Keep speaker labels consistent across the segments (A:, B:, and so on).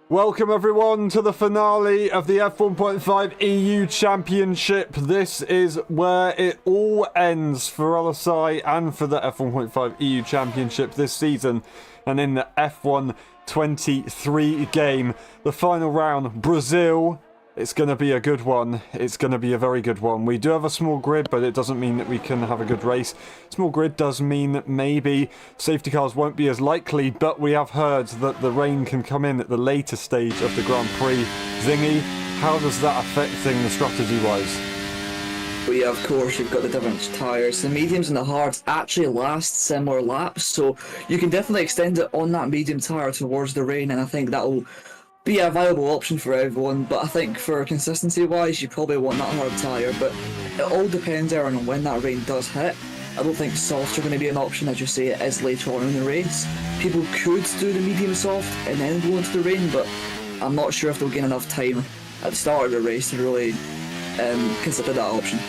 A: Welcome everyone to the finale of the F1.5 EU Championship. This is where it all ends for LSI and for the F1.5 EU Championship this season. And in the F1.23 game, the final round, Brazil. It's going to be a good one. It's going to be a very good one. We do have a small grid, but it doesn't mean that we can have a good race. Small grid does mean that maybe safety cars won't be as likely, but we have heard that the rain can come in at the later stage of the Grand Prix. Zingy, how does that affect things strategy-wise?
B: Well, yeah, of course, you've got the different tyres. The mediums and the hards actually last similar laps, so you can definitely extend it on that medium tyre towards the rain, and I think that'll be a viable option for everyone. But I think for consistency wise, you probably want that hard tyre, but it all depends Aaron, on when that rain does hit. I don't think softs are going to be an option, as you say it is later on in the race. People could do the medium soft and then go into the rain, but I'm not sure if they'll gain enough time at the start of the race to really consider that option.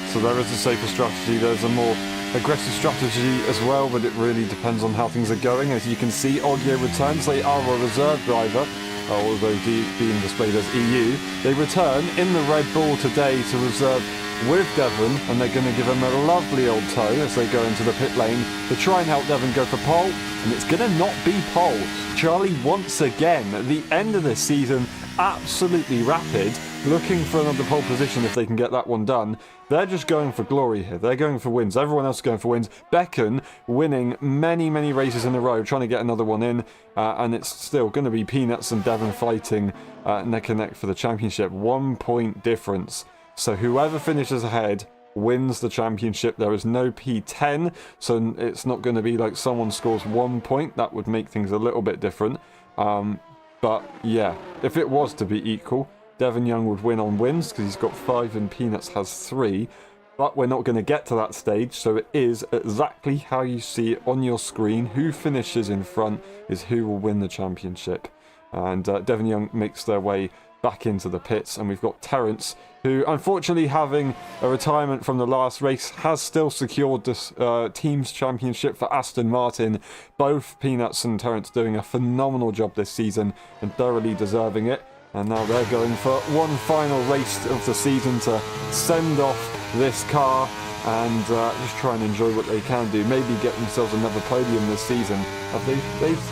A: So there is a safer strategy, there's a more aggressive strategy as well, but it really depends on how things are going. As you can see, Ogier returns. They are a reserve driver, although being displayed as EU. They return in the Red Bull today to reserve with Devon, and they're going to give him a lovely old tow as they go into the pit lane to try and help Devon go for pole, and it's going to not be pole. Charlie once again, at the end of this season, absolutely rapid, looking for another pole position if they can get that one done. They're just going for glory here. They're going for wins. Everyone else is going for wins. Becken winning many races in a row, trying to get another one in, and it's still going to be Peanuts and Devon fighting neck and neck for the championship. 1 point difference. So whoever finishes ahead wins the championship. There is no P10, so it's not going to be like someone scores 1 point. That would make things a little bit different. But yeah, if it was to be equal, Devon Young would win on wins because he's got 5 and Peanuts has 3. But we're not going to get to that stage, so it is exactly how you see it on your screen. Who finishes in front is who will win the championship. And Devon Young makes their way back into the pits, and we've got Terence, who unfortunately, having a retirement from the last race, has still secured this team's championship for Aston Martin. Both Peanuts and Terence doing a phenomenal job this season and thoroughly deserving it. And now they're going for one final race of the season to send off this car and just try and enjoy what they can do. Maybe get themselves another podium this season.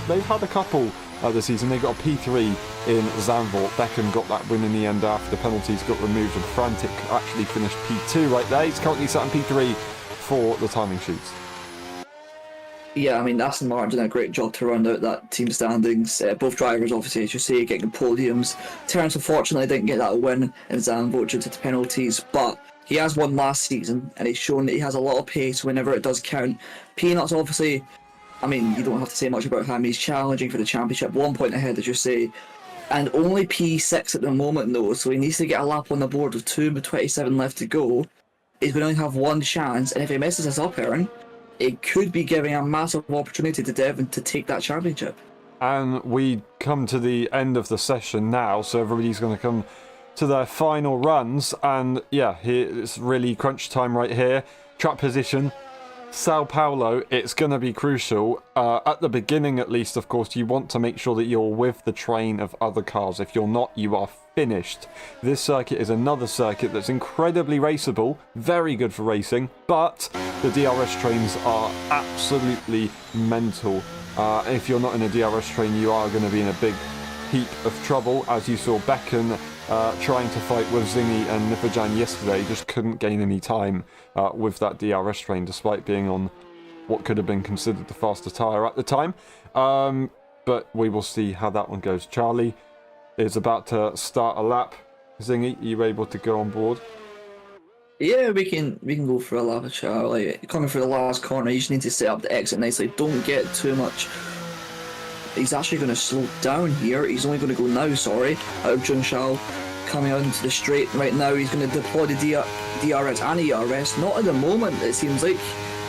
A: They've had a couple this season. They got a P3 in Zandvoort. Becken got that win in the end after the penalties got removed, and Frantic actually finished P2 right there. He's currently sat in P3 for the timing sheets.
B: Yeah, I mean, Aston Martin did a great job to round out that team standings. Both drivers, obviously, as you say, getting podiums. Terence, unfortunately, didn't get that win in Zandvoort due to the penalties, but he has won last season, and he's shown that he has a lot of pace whenever it does count. Peanuts, obviously, I mean, you don't have to say much about him. He's challenging for the championship, 1 point ahead, as you say, and only P6 at the moment, though, so he needs to get a lap on the board with 2:27 left to go. He's going to only have one chance, and if he messes this up, Aaron, it could be giving a massive opportunity to Devon to take that championship.
A: And we come to the end of the session now, so everybody's going to come to their final runs. And yeah, it's really crunch time right here. Track position, Sao Paulo, it's going to be crucial. At the beginning, at least, of course, you want to make sure that you're with the train of other cars. If you're not, you are finished. This circuit is another circuit that's incredibly raceable, very good for racing, but the DRS trains are absolutely mental. If you're not in a DRS train, you are going to be in a big heap of trouble, as you saw Becken trying to fight with Zingy and Nipajan yesterday. Just couldn't gain any time with that DRS train, despite being on what could have been considered the faster tyre at the time. But we will see how that one goes. Charlie is about to start a lap. Zingy, are you able to go on board?
B: Yeah, we can go for a lap of Charlie. Coming for the last corner, you just need to set up the exit nicely. Don't get too much. He's actually going to slow down here. He's only going to go now, sorry, out of Junshao. Coming out into the straight right now, he's going to deploy the DRS and ERS. Not at the moment, it seems like.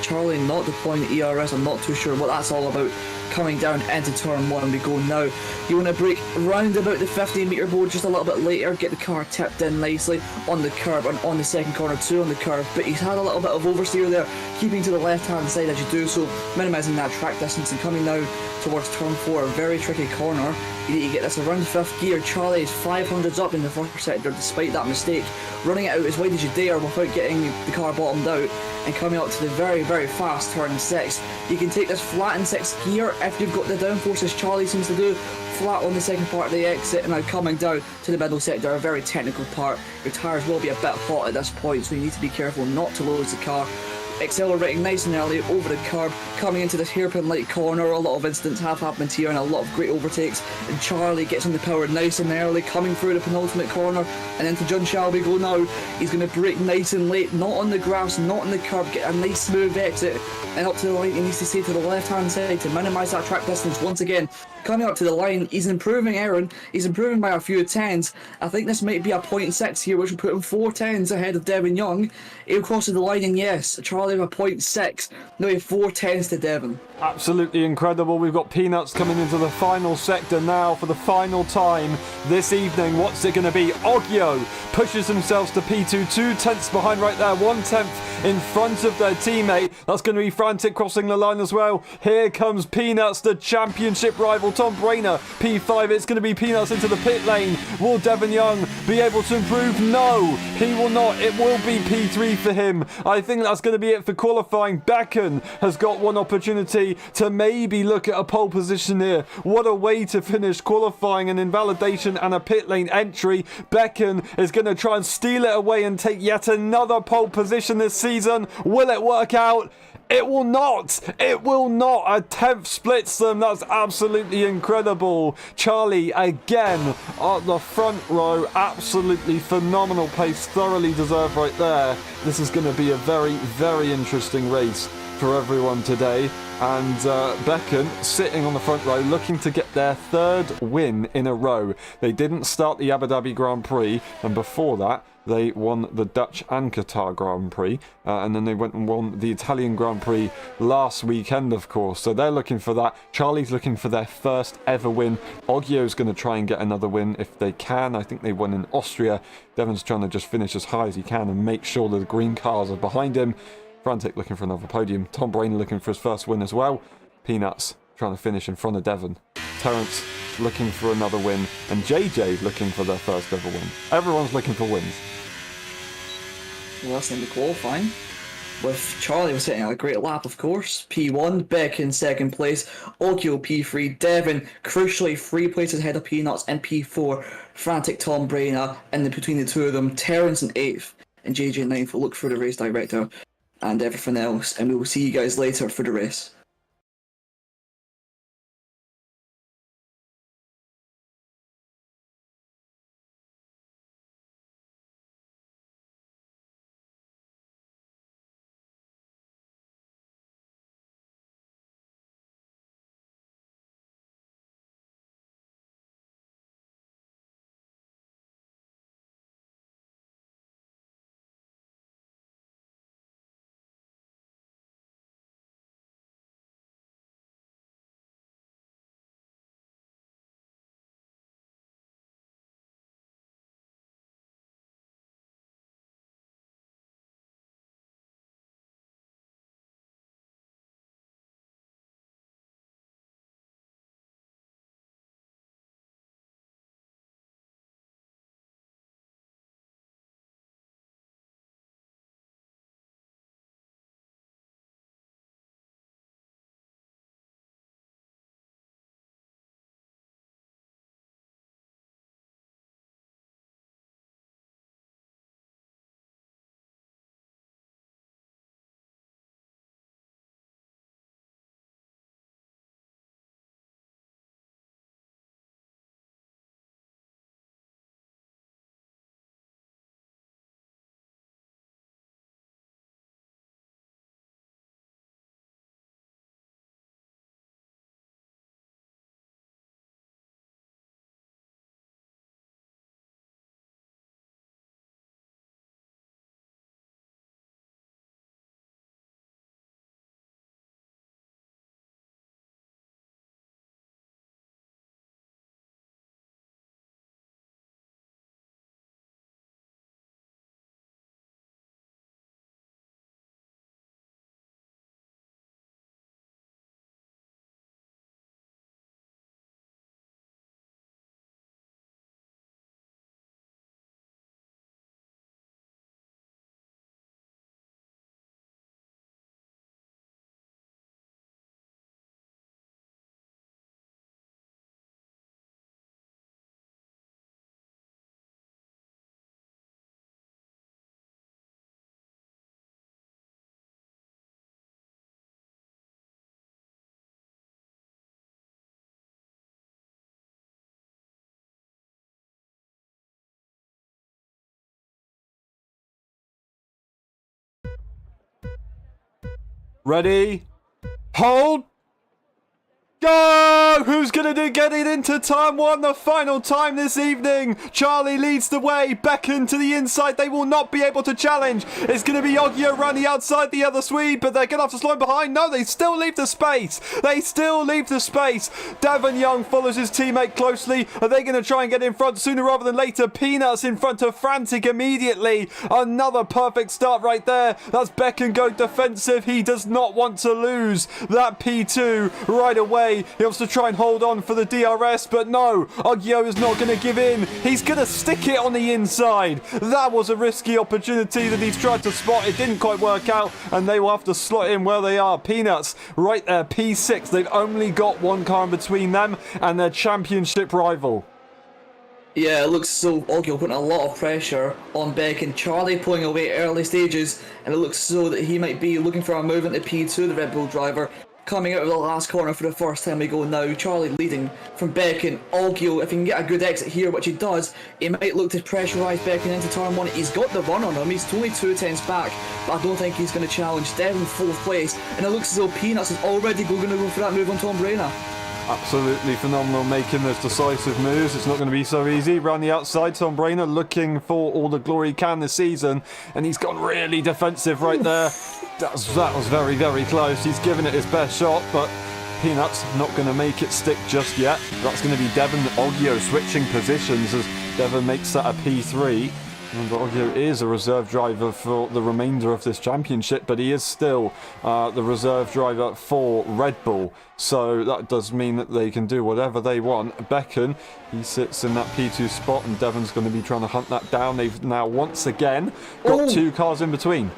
B: Charlie not deploying the ERS, I'm not too sure what that's all about. coming down into turn 1 we go now. You want to brake round about the 15-metre board just a little bit later, get the car tipped in nicely on the curb and on the second corner too on the curve, but he's had a little bit of oversteer there, keeping to the left hand side as you do so, minimising that track distance and coming now towards turn 4, a very tricky corner. You need to get this around 5th gear. Charlie is 500s up in the first sector despite that mistake, running it out as wide as you dare without getting the car bottomed out and coming up to the very fast turn 6. You can take this flat in 6th gear if you've got the downforce as Charlie seems to do, flat on the second part of the exit, and now coming down to the middle sector, a very technical part. Your tyres will be a bit hot at this point, so you need to be careful not to lose the car. Accelerating nice and early over the curb, coming into this hairpin light corner. A lot of incidents have happened here and a lot of great overtakes, and Charlie gets on the power nice and early, coming through the penultimate corner and into John Shelby go now. He's going to brake nice and late, not on the grass, not on the curb, get a nice smooth exit and up to the line. He needs to stay to the left hand side to minimise that track distance once again. Coming up to the line, he's improving, Aaron. He's improving by a few tens. I think this might be a 0.6 here, which will put him 4 tens ahead of Devon Young. He'll cross the line, and yes, Charlie with a 0.6. Now we have 4 tens to Devon.
A: Absolutely incredible. We've got Peanuts coming into the final sector now for the final time this evening. What's it going to be? Oggio pushes themselves to P2, 2 tenths behind right there, 1 tenth in front of their teammate. That's going to be Frantic crossing the line as well. Here comes Peanuts, the championship rival, Tom Brainer, P5. It's going to be Peanuts into the pit lane. Will Devon Young be able to improve? No, he will not. It will be P3 for him. I think that's going to be it for qualifying. Becken has got one opportunity to maybe look at a pole position here. What a way to finish qualifying, an invalidation and a pit lane entry. Becken is going to try and steal it away and take yet another pole position this season. Will it work out? It will not. It will not. A 10th splits them. That's absolutely incredible. Charlie again at the front row. Absolutely phenomenal pace. Thoroughly deserved right there. This is going to be a very interesting race for everyone today. And Becken sitting on the front row looking to get their 3rd win in a row. They didn't start the Abu Dhabi Grand Prix, and before that they won the Dutch and Qatar Grand Prix, and then they went and won the Italian Grand Prix last weekend, of course. So they're looking for that. Charlie's looking for their first ever win. Oggio's going to try and get another win if they can. I think they won in Austria. Devon's trying to just finish as high as he can and make sure that the green cars are behind him. Frantic looking for another podium. Tom Brainer looking for his first win as well. Peanuts trying to finish in front of Devon. Terence looking for another win. And JJ looking for their first ever win. Everyone's looking for wins.
B: Well, that's in the qualifying. With Charlie was setting a great lap, of course. P1, Beck in 2nd place. Oggio P3, Devon crucially 3 places ahead of Peanuts, and P4, Frantic Tom Brainer, and then between the two of them, Terence in 8th and JJ in 9th. We'll look for the race director and everything else, and we will see you guys later for the race.
A: Ready? Hold! Go! Who's going to get it into turn one, the final time this evening? Charlie leads the way. Becken to the inside. They will not be able to challenge. It's going to be Oggio around the outside, the other Swede, but they're going to have to slow him behind. No, they still leave the space. They still leave the space. Devon Young follows his teammate closely. Are they going to try and get in front sooner rather than later? Peanuts in front of Frantic immediately. Another perfect start right there. That's Becken going defensive. He does not want to lose that P2 right away. He wants to try and hold on for the DRS, but no, Oggio is not going to give in. He's going to stick it on the inside. That was a risky opportunity that he's tried to spot. It didn't quite work out, and they will have to slot in where they are. Peanuts right there, P6. They've only got one car in between them and their championship rival.
B: Yeah, it looks so Oggio putting a lot of pressure on Beck and Charlie pulling away early stages, and it looks so that he might be looking for a move into P2, the Red Bull driver. Coming out of the last corner for the first time we go now. Charlie leading from Becken. Oggio, if he can get a good exit here, which he does, he might look to pressurise Becken into turn one. He's got the run on him. He's only 2 tenths back, but I don't think he's going to challenge. Devon fourth place, and it looks as though Peanuts is already going to go for that move on Tom Brayner.
A: Absolutely phenomenal making those decisive moves. It's not going to be so easy. Around the outside, Tom Brayner looking for all the glory he can this season, and he's gone really defensive right there. That was very, very close. He's given it his best shot, but Peanuts not going to make it stick just yet. That's going to be Devon Oggio switching positions as Devon makes that a P3. Remember, Oggio is a reserve driver for the remainder of this championship, but he is still the reserve driver for Red Bull. So that does mean that they can do whatever they want. Becken, he sits in that P2 spot, and Devon's going to be trying to hunt that down. They've now once again got two cars in between.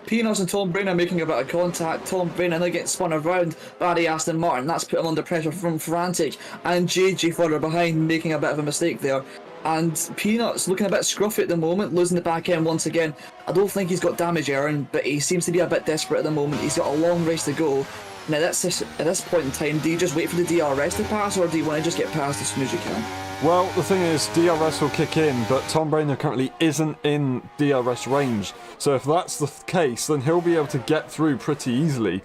B: Peanuts and Tom Brayner making a bit of contact. Tom Brayner now gets spun around by the Aston Martin. That's put him under pressure from Frantic. And JJ further behind, making a bit of a mistake there. And Peanuts looking a bit scruffy at the moment, losing the back end once again. I don't think he's got damage, Aaron, but he seems to be a bit desperate at the moment. He's got a long race to go. Now, at this point in time, do you just wait for the DRS to pass, or do you want to just get past as soon as you can?
A: Well, the thing is, DRS will kick in, but Tom Brayner currently isn't in DRS range. So if that's the case, then he'll be able to get through pretty easily.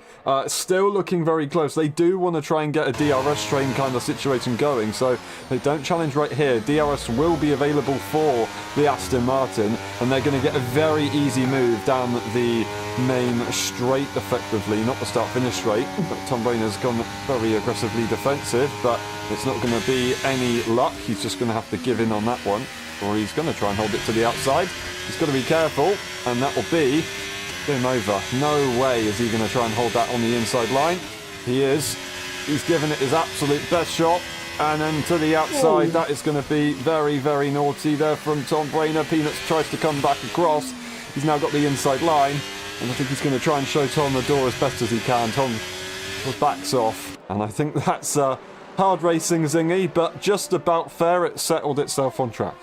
A: Still looking very close. They do want to try and get a DRS train kind of situation going, so they don't challenge right here. DRS will be available for the Aston Martin, and they're going to get a very easy move down the main straight effectively, not the start-finish straight. But Tom Brayner's gone very aggressively defensive, but it's not going to be any luck. He's just going to have to give in on that one, or he's going to try and hold it to the outside. He's got to be careful, and that will be game over. No way is he going to try and hold that on the inside line. He is. He's given it his absolute best shot, and then to the outside. That is going to be very, very naughty there from Tom Brayner. Peanuts tries to come back across. He's now got the inside line, and I think he's going to try and show Tom the door as best as he can. Tom backs off, and I think that's hard racing, Zingy, but just about fair. It settled itself on track.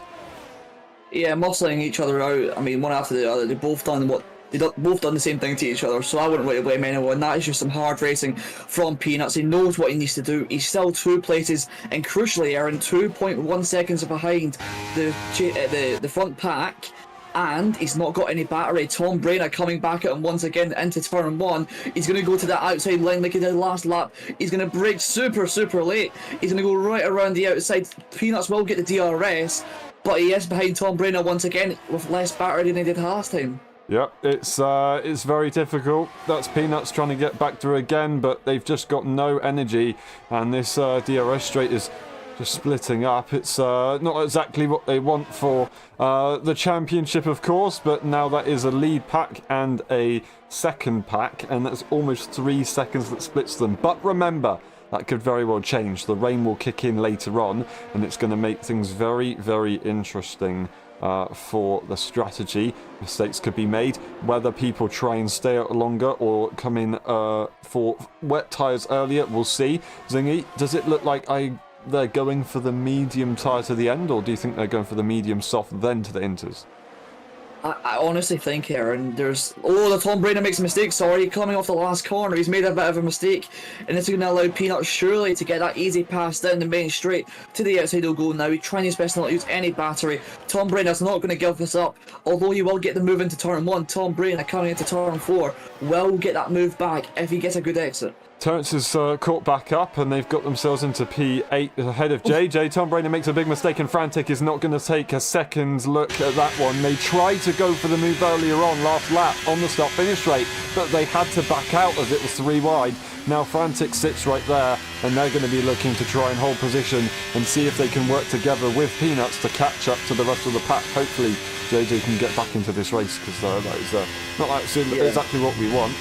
B: Yeah, muscling each other out. I mean, one after the other. They've both done the same thing to each other, so I wouldn't really blame anyone. That is just some hard racing from Peanuts. He knows what he needs to do. He's still 2 places, and crucially, Aaron, 2.1 seconds behind the front pack. And he's not got any battery. Tom Brayner coming back at him once again into turn one. He's going to go to that outside line like he did last lap. He's going to brake super, super late. He's going to go right around the outside. Peanuts will get the DRS, but he is behind Tom Brayner once again with less battery than he did last time.
A: Yep, it's very difficult. That's Peanuts trying to get back through again, but they've just got no energy, and this DRS straight is just splitting up. It's not exactly what they want for the championship, of course, but now that is a lead pack and a second pack, and that's almost 3 seconds that splits them. But remember, that could very well change. The rain will kick in later on, and it's going to make things very, very interesting for the strategy. Mistakes could be made, whether people try and stay out longer or come in for wet tyres earlier, we'll see. Zingy, does it look like they're going for the medium tyre to the end, or do you think they're going for the medium soft then to the inters?
B: I honestly think, Aaron, the Tom Brady makes a mistake, sorry, coming off the last corner, he's made a bit of a mistake, and it's going to allow Peanuts surely to get that easy pass down the main straight to the outside he'll go now. He's trying his best to not use any battery. Tom Brady's not going to give this up, although he will get the move into turn 1. Tom Brady coming into turn 4 will get that move back if he gets a good exit.
A: Terence is caught back up and they've got themselves into P8 ahead of JJ. Tom Brady makes a big mistake and Frantic is not going to take a second look at that one. They tried to go for the move earlier on, last lap, on the start-finish straight, but they had to back out as it was 3 wide. Now Frantic sits right there and they're going to be looking to try and hold position and see if they can work together with Peanuts to catch up to the rest of the pack. Hopefully JJ can get back into this race because that is not like exactly what we want.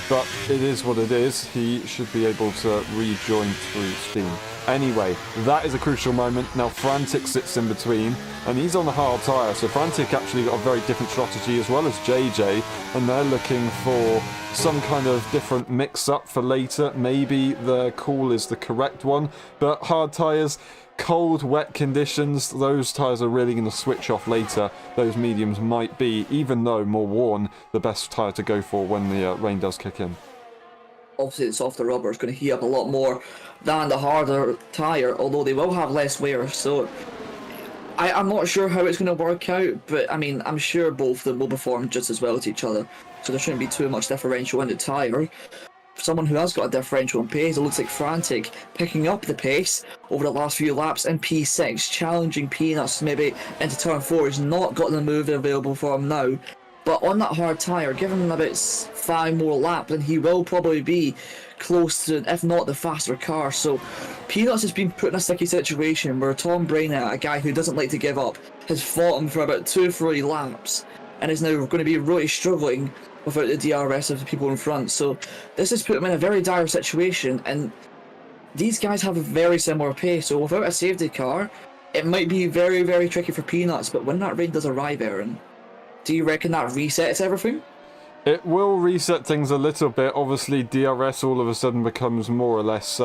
A: But it is what it is. He should be able to rejoin through steam. Anyway, that is a crucial moment. Now Frantic sits in between and he's on the hard tyre. So Frantic actually got a very different strategy as well as JJ, and they're looking for some kind of different mix-up for later. Maybe the cool is the correct one, but hard tyres, cold, wet conditions, those tyres are really going to switch off later. Those mediums might be, even though more worn, the best tyre to go for when the rain does kick in.
B: Obviously the softer rubber is going to heat up a lot more than the harder tyre, although they will have less wear, so I'm not sure how it's going to work out, but I mean, I'm sure both of them will perform just as well to each other, so there shouldn't be too much differential in the tyre. Someone who has got a differential in pace, it looks like Frantic picking up the pace over the last few laps in P6, challenging Peanuts maybe into turn 4. He's not got the move available for him now, but on that hard tyre, given him about 5 more laps, and he will probably be close to, if not the faster car. So Peanuts has been put in a sticky situation where Tom Brainerd, a guy who doesn't like to give up, has fought him for about 2-3 laps and is now going to be really struggling without the DRS of the people in front. So this has put him in a very dire situation, and these guys have a very similar pace, so without a safety car it might be very, very tricky for Peanuts. But when that rain does arrive, Aaron, do you reckon that resets everything?
A: It will reset things a little bit. Obviously DRS all of a sudden becomes more or less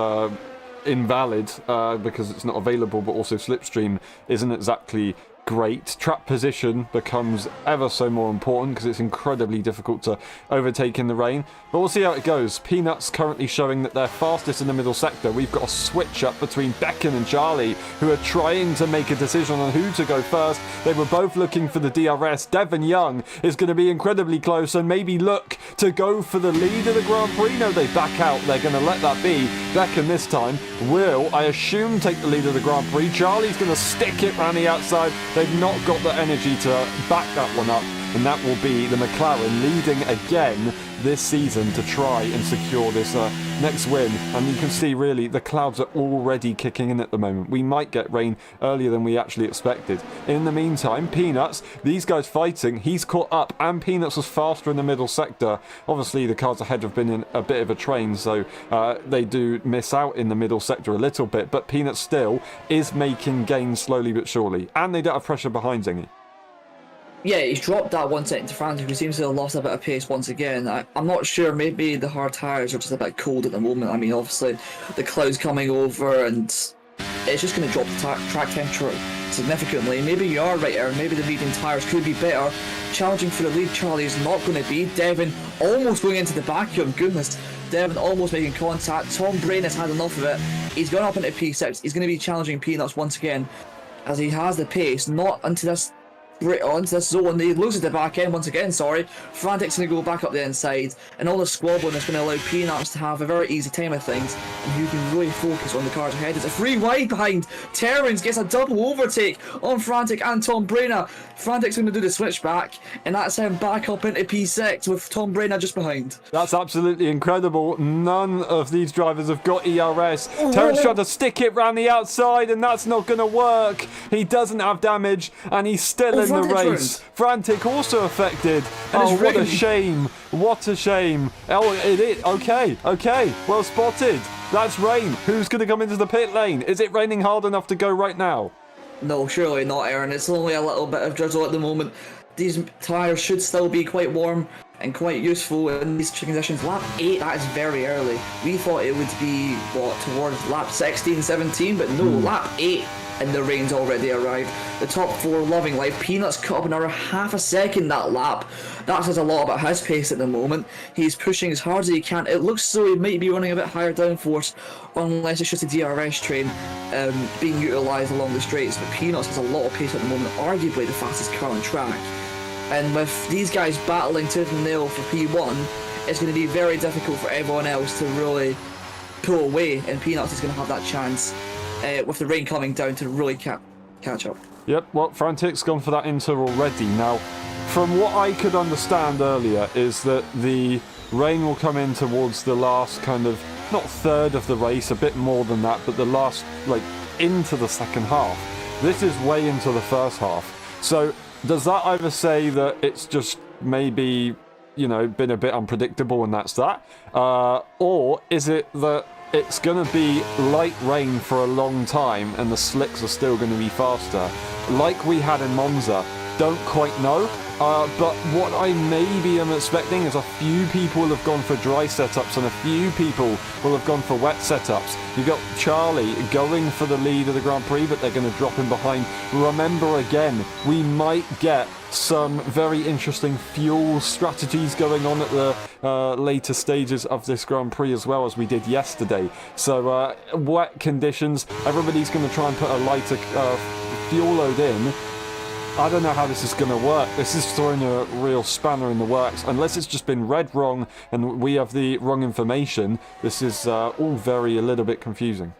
A: invalid because it's not available, but also Slipstream isn't exactly great. Trap position becomes ever so more important because it's incredibly difficult to overtake in the rain, but we'll see how it goes. Peanuts currently showing that they're fastest in the middle sector. We've got a switch up between Becken and Charlie, who are trying to make a decision on who to go first. They were both looking for the DRS. Devon Young is going to be incredibly close and maybe look to go for the lead of the Grand Prix. No, they back out. They're going to let that be. Becken this time will, I assume, take the lead of the Grand Prix. Charlie's going to stick it around the outside. They've not got the energy to back that one up, and that will be the McLaren leading again this season to try and secure this next win. And you can see really the clouds are already kicking in at the moment. We might get rain earlier than we actually expected. In the meantime, Peanuts, these guys fighting, he's caught up, and Peanuts was faster in the middle sector. Obviously the cars ahead have been in a bit of a train, so they do miss out in the middle sector a little bit, but Peanuts still is making gains slowly but surely, and they don't have pressure behind Zingy.
B: Yeah, he's dropped that 1 second to Frantic, who seems to have lost a bit of pace once again. I'm not sure, maybe the hard tyres are just a bit cold at the moment. I mean, obviously, the clouds coming over and it's just going to drop the track temperature significantly. Maybe you are right, Aaron, maybe the leading tyres could be better. Challenging for the lead, Charlie is not going to be. Devon almost going into the back of him, goodness. Devon almost making contact. Tom Brain has had enough of it. He's gone up into P6. He's going to be challenging Peanuts once again, as he has the pace, not into this onto this zone. He loses the back end once again, sorry. Frantic's going to go back up the inside, and all the squabbling is going to allow Peanuts to have a very easy time of things, and you can really focus on the cars ahead. It's a 3 wide behind. Terrence gets a double overtake on Frantic and Tom Brainerd. Frantic's going to do the switchback, and that's him back up into P6 with Tom Brainerd just behind.
A: That's absolutely incredible. None of these drivers have got ERS. Terrence tried to stick it round the outside, and that's not going to work. He doesn't have damage, and he's still in the race. Frantic also affected. Oh, what a shame. What a shame. Oh, it is. Okay. Well spotted. That's rain. Who's going to come into the pit lane? Is it raining hard enough to go right now?
B: No, surely not, Aaron. It's only a little bit of drizzle at the moment. These tyres should still be quite warm and quite useful in these conditions. Lap 8, that is very early. We thought it would be, towards lap 16, 17, but no, lap 8. and the rain's already arrived. The top 4 loving life. Peanuts cut up another half a second that lap. That says a lot about his pace at the moment. He's pushing as hard as he can. It looks as though he might be running a bit higher downforce, unless it's just a DRS train being utilised along the straights. But Peanuts has a lot of pace at the moment, arguably the fastest car on track. And with these guys battling tooth and nail for P1, it's going to be very difficult for everyone else to really pull away, and Peanuts is going to have that chance with the rain coming down to really catch up.
A: Yep, well, Frantic's gone for that inter already. Now, from what I could understand earlier, is that the rain will come in towards the last kind of, not third of the race, a bit more than that, but the last, like, into the second half. This is way into the first half. So, does that either say that it's just maybe, you know, been a bit unpredictable and that's that? Or is it that it's going to be light rain for a long time and the slicks are still going to be faster, like we had in Monza? Don't quite know. But what I maybe am expecting is a few people have gone for dry setups and a few people will have gone for wet setups. You've got Charlie going for the lead of the Grand Prix, but they're going to drop him behind. Remember again, we might get some very interesting fuel strategies going on at the later stages of this Grand Prix as well, as we did yesterday. So wet conditions, everybody's going to try and put a lighter fuel load in. I don't know how this is going to work. This is throwing a real spanner in the works. Unless it's just been read wrong and we have the wrong information, this is all a little bit confusing.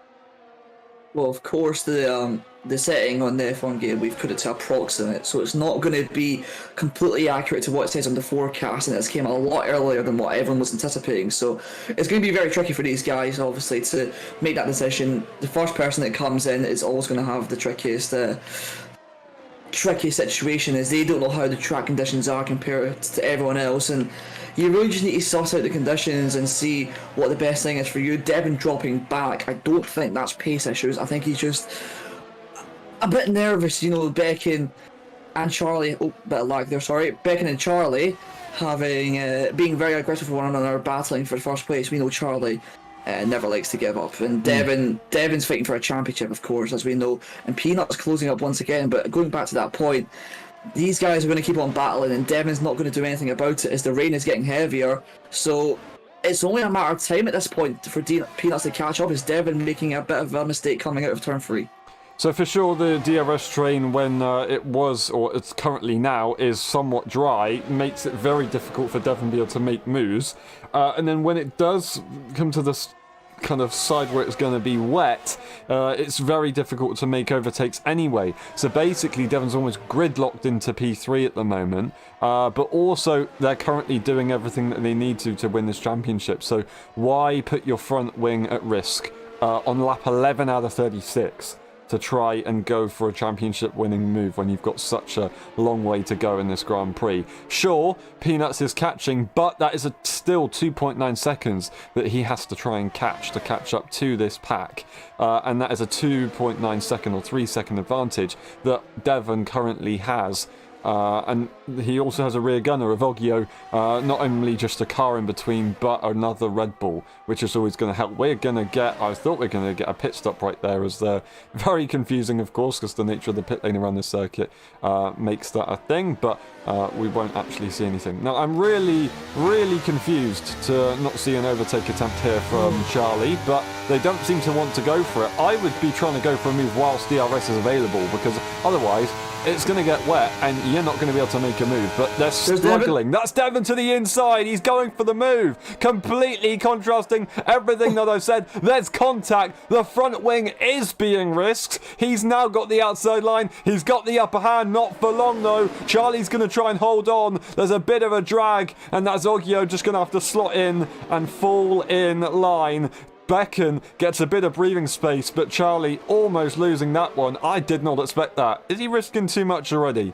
B: Well, of course, the setting on the F1 game, we've put it to approximate, so it's not going to be completely accurate to what it says on the forecast, and it's came a lot earlier than what everyone was anticipating. So it's going to be very tricky for these guys, obviously, to make that decision. The first person that comes in is always going to have the trickiest situation, is they don't know how the track conditions are compared to everyone else, and you really just need to suss out the conditions and see what the best thing is for you. Devin dropping back, I don't think that's pace issues. I think he's just a bit nervous, you know. Becken and Charlie, bit of lag there, sorry. Becken and Charlie having being very aggressive for one another, battling for the first place. We know Charlie never likes to give up, and Devin's fighting for a championship, of course, as we know, and Peanut's closing up once again. But going back to that point, these guys are going to keep on battling, and Devin's not going to do anything about it as the rain is getting heavier. So it's only a matter of time at this point for Peanuts to catch up, as Devin making a bit of a mistake coming out of turn 3.
A: So for sure, the DRS train, when it was, or it's currently now, is somewhat dry, makes it very difficult for Devon to be able to make moves. And then when it does come to this kind of side where it's going to be wet, it's very difficult to make overtakes anyway. So basically, Devon's almost gridlocked into P3 at the moment. But also, they're currently doing everything that they need to win this championship. So why put your front wing at risk on lap 11 out of 36? To try and go for a championship winning move when you've got such a long way to go in this Grand Prix. Sure, Peanuts is catching, but that is still 2.9 seconds that he has to try and catch up to this pack. And that is a 2.9 second or 3 second advantage that Devon currently has. And he also has a rear gunner of Oggio, not only just a car in between, but another Red Bull, which is always going to help. I thought we're going to get a pit stop right there, as they're very confusing, of course, because the nature of the pit lane around the circuit makes that a thing, but we won't actually see anything. Now, I'm really, really confused to not see an overtake attempt here from Charlie, but they don't seem to want to go for it. I would be trying to go for a move whilst DRS is available, because otherwise it's going to get wet and you're not going to be able to make a move. But they're struggling. That's Devon to the inside. He's going for the move. Completely contrasting everything that I've said. There's contact. The front wing is being risked. He's now got the outside line. He's got the upper hand. Not for long, though. Charlie's going to try and hold on. There's a bit of a drag, and that's Oggio just going to have to slot in and fall in line. Becken gets a bit of breathing space, but Charlie almost losing that one. I did not expect that. Is he risking too much already?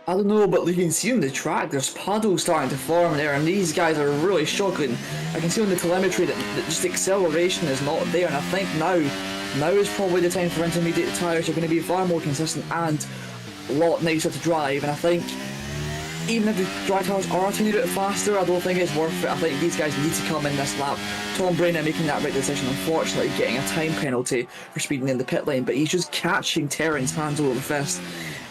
B: I don't know, but you can see on the track, there's puddles starting to form there, and these guys are really struggling. I can see on the telemetry that just acceleration is not there, and I think now is probably the time for intermediate tyres. Are going to be far more consistent and a lot nicer to drive, and I think even if the dry tires are a tiny bit faster, I don't think it's worth it. I think these guys need to come in this lap. Tom Brainerd making that right decision, unfortunately getting a time penalty for speeding in the pit lane, but he's just catching Terran's hands over the fist.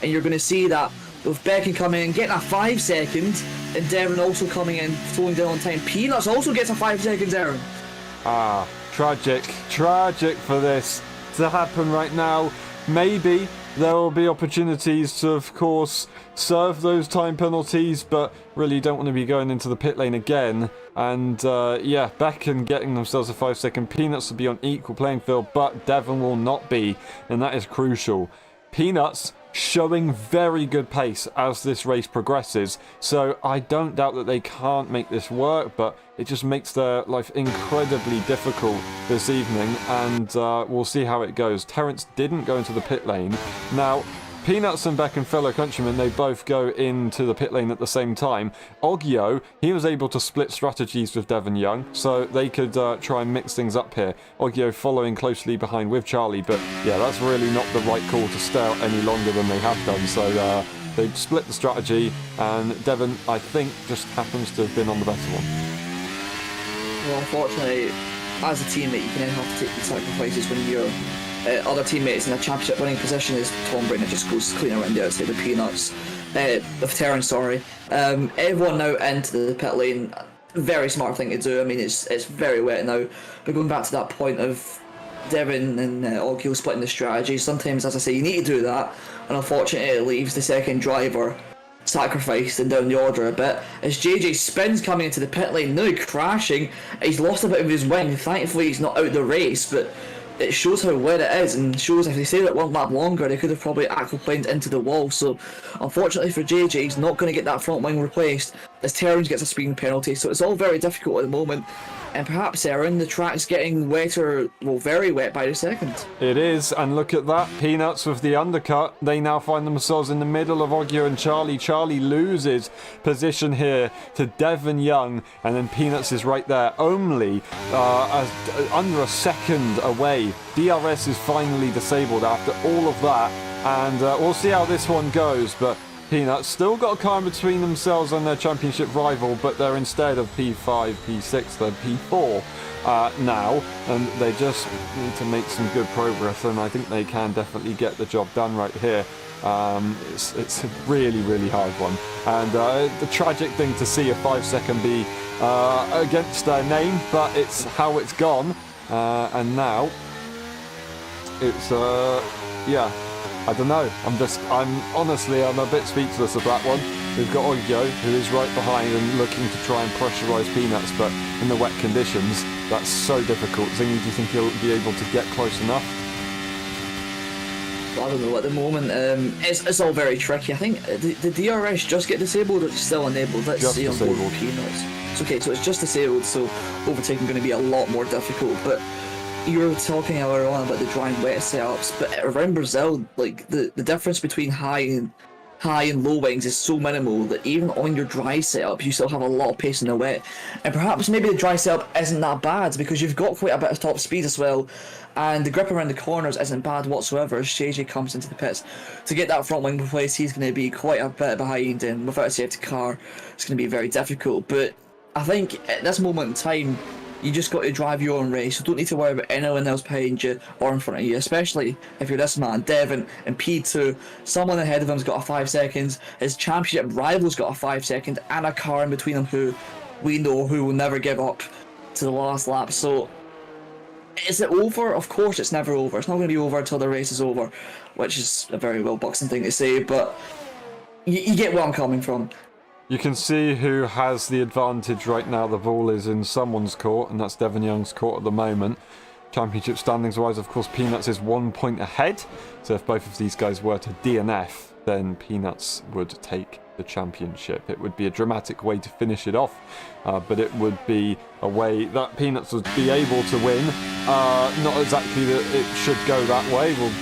B: And you're going to see that with Becken coming in, getting a 5 second, and Devon also coming in, slowing down on time. Peanuts also gets a 5 seconds, Aaron.
A: Tragic for this to happen right now. Maybe there will be opportunities to, of course, serve those time penalties, but really don't want to be going into the pit lane again. And yeah, Becken getting themselves a 5 second. Peanuts will be on equal playing field, but Devon will not be, and that is crucial. Peanuts showing very good pace as this race progresses, so I don't doubt that they can't make this work, but it just makes their life incredibly difficult this evening, and we'll see how it goes. Terrence didn't go into the pit lane. Now, Peanuts and Beck and fellow countrymen, they both go into the pit lane at the same time. Oggio, he was able to split strategies with Devon Young, so they could try and mix things up here. Oggio following closely behind with Charlie, but yeah, that's really not the right call to stay out any longer than they have done, so they split the strategy, and Devon, I think, just happens to have been on the better one.
B: Well, unfortunately, as a teammate, you can have to take the sacrifices when you're other teammates in a championship winning position. Is Tom Brainerd just goes clean around the outside of Peanuts. Of Terrence, sorry. Everyone now into the pit lane. Very smart thing to do. I mean, it's very wet now. But going back to that point of Devon and Oggio splitting the strategy, sometimes, as I say, you need to do that. And unfortunately, it leaves the second driver sacrificed and down the order a bit. As JJ spins coming into the pit lane, now crashing. He's lost a bit of his wing. Thankfully, he's not out the race, but it shows how wet it is, and shows if they stayed it one lap longer, they could have probably aquaplaned into the wall. So, unfortunately for JJ, he's not going to get that front wing replaced as Terrence gets a speeding penalty. So, it's all very difficult at the moment. And perhaps, Aaron, the track's getting wetter, well, very wet by the second.
A: It is, and look at that. Peanuts with the undercut. They now find themselves in the middle of Oggio and Charlie. Charlie loses position here to Devon Young, and then Peanuts is right there, only under a second away. DRS is finally disabled after all of that, and we'll see how this one goes, but Peanuts still got a car in between themselves and their championship rival, but they're instead of P5, P6, they're P4 now, and they just need to make some good progress, and I think they can definitely get the job done right here. It's a really, really hard one, and the tragic thing to see a 5 second be against their name, but it's how it's gone, and now it's yeah, I don't know. I'm a bit speechless of that one. We've got Oggio, who is right behind and looking to try and pressurise Peanuts, but in the wet conditions, that's so difficult. Zingy, do you think he'll be able to get close enough?
B: I don't know at the moment. It's all very tricky. I think the DRS just get disabled, or it's still enabled. Let's
A: Just
B: see on
A: disabled.
B: board Peanuts. It's okay, so it's just disabled, so overtaking going to be a lot more difficult, but you were talking earlier on about the dry and wet setups, but around Brazil, like the difference between high and low wings is so minimal that even on your dry setup, you still have a lot of pace in the wet. And perhaps maybe the dry setup isn't that bad because you've got quite a bit of top speed as well, and the grip around the corners isn't bad whatsoever as JJ comes into the pits. To get that front wing replaced, he's going to be quite a bit behind, and without a safety car, it's going to be very difficult. But I think at this moment in time, you just got to drive your own race. You don't need to worry about anyone else behind you or in front of you, especially if you're this man, Devon, in P2. Someone ahead of him's got a 5 seconds. His championship rival's got a 5 second, and a car in between them who we know who will never give up to the last lap. So, is it over? Of course it's never over. It's not going to be over until the race is over, which is a very well boxing thing to say, but you get where I'm coming from.
A: You can see who has the advantage right now. The ball is in someone's court, and that's Devon Young's court at the moment. Championship standings wise, of course, Peanuts is 1 point ahead. So if both of these guys were to DNF, then Peanuts would take the championship. It would be a dramatic way to finish it off, but it would be a way that Peanuts would be able to win. Not exactly that it should go that way. We'll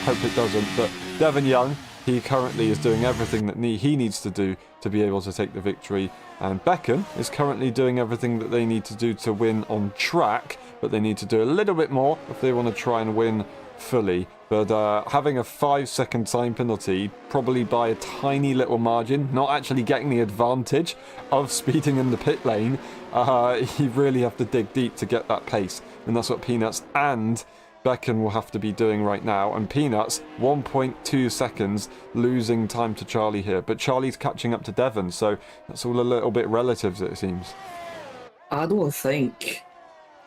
A: hope it doesn't, but Devon Young, he currently is doing everything that he needs to do to be able to take the victory, and Becken is currently doing everything that they need to do to win on track, but they need to do a little bit more if they want to try and win fully. But having a 5-second time penalty, probably by a tiny little margin, not actually getting the advantage of speeding in the pit lane, you really have to dig deep to get that pace. And that's what Peanuts and Becken will have to be doing right now. And Peanuts, 1.2 seconds losing time to Charlie here. But Charlie's catching up to Devon, so that's all a little bit relative, it seems.
B: I don't think...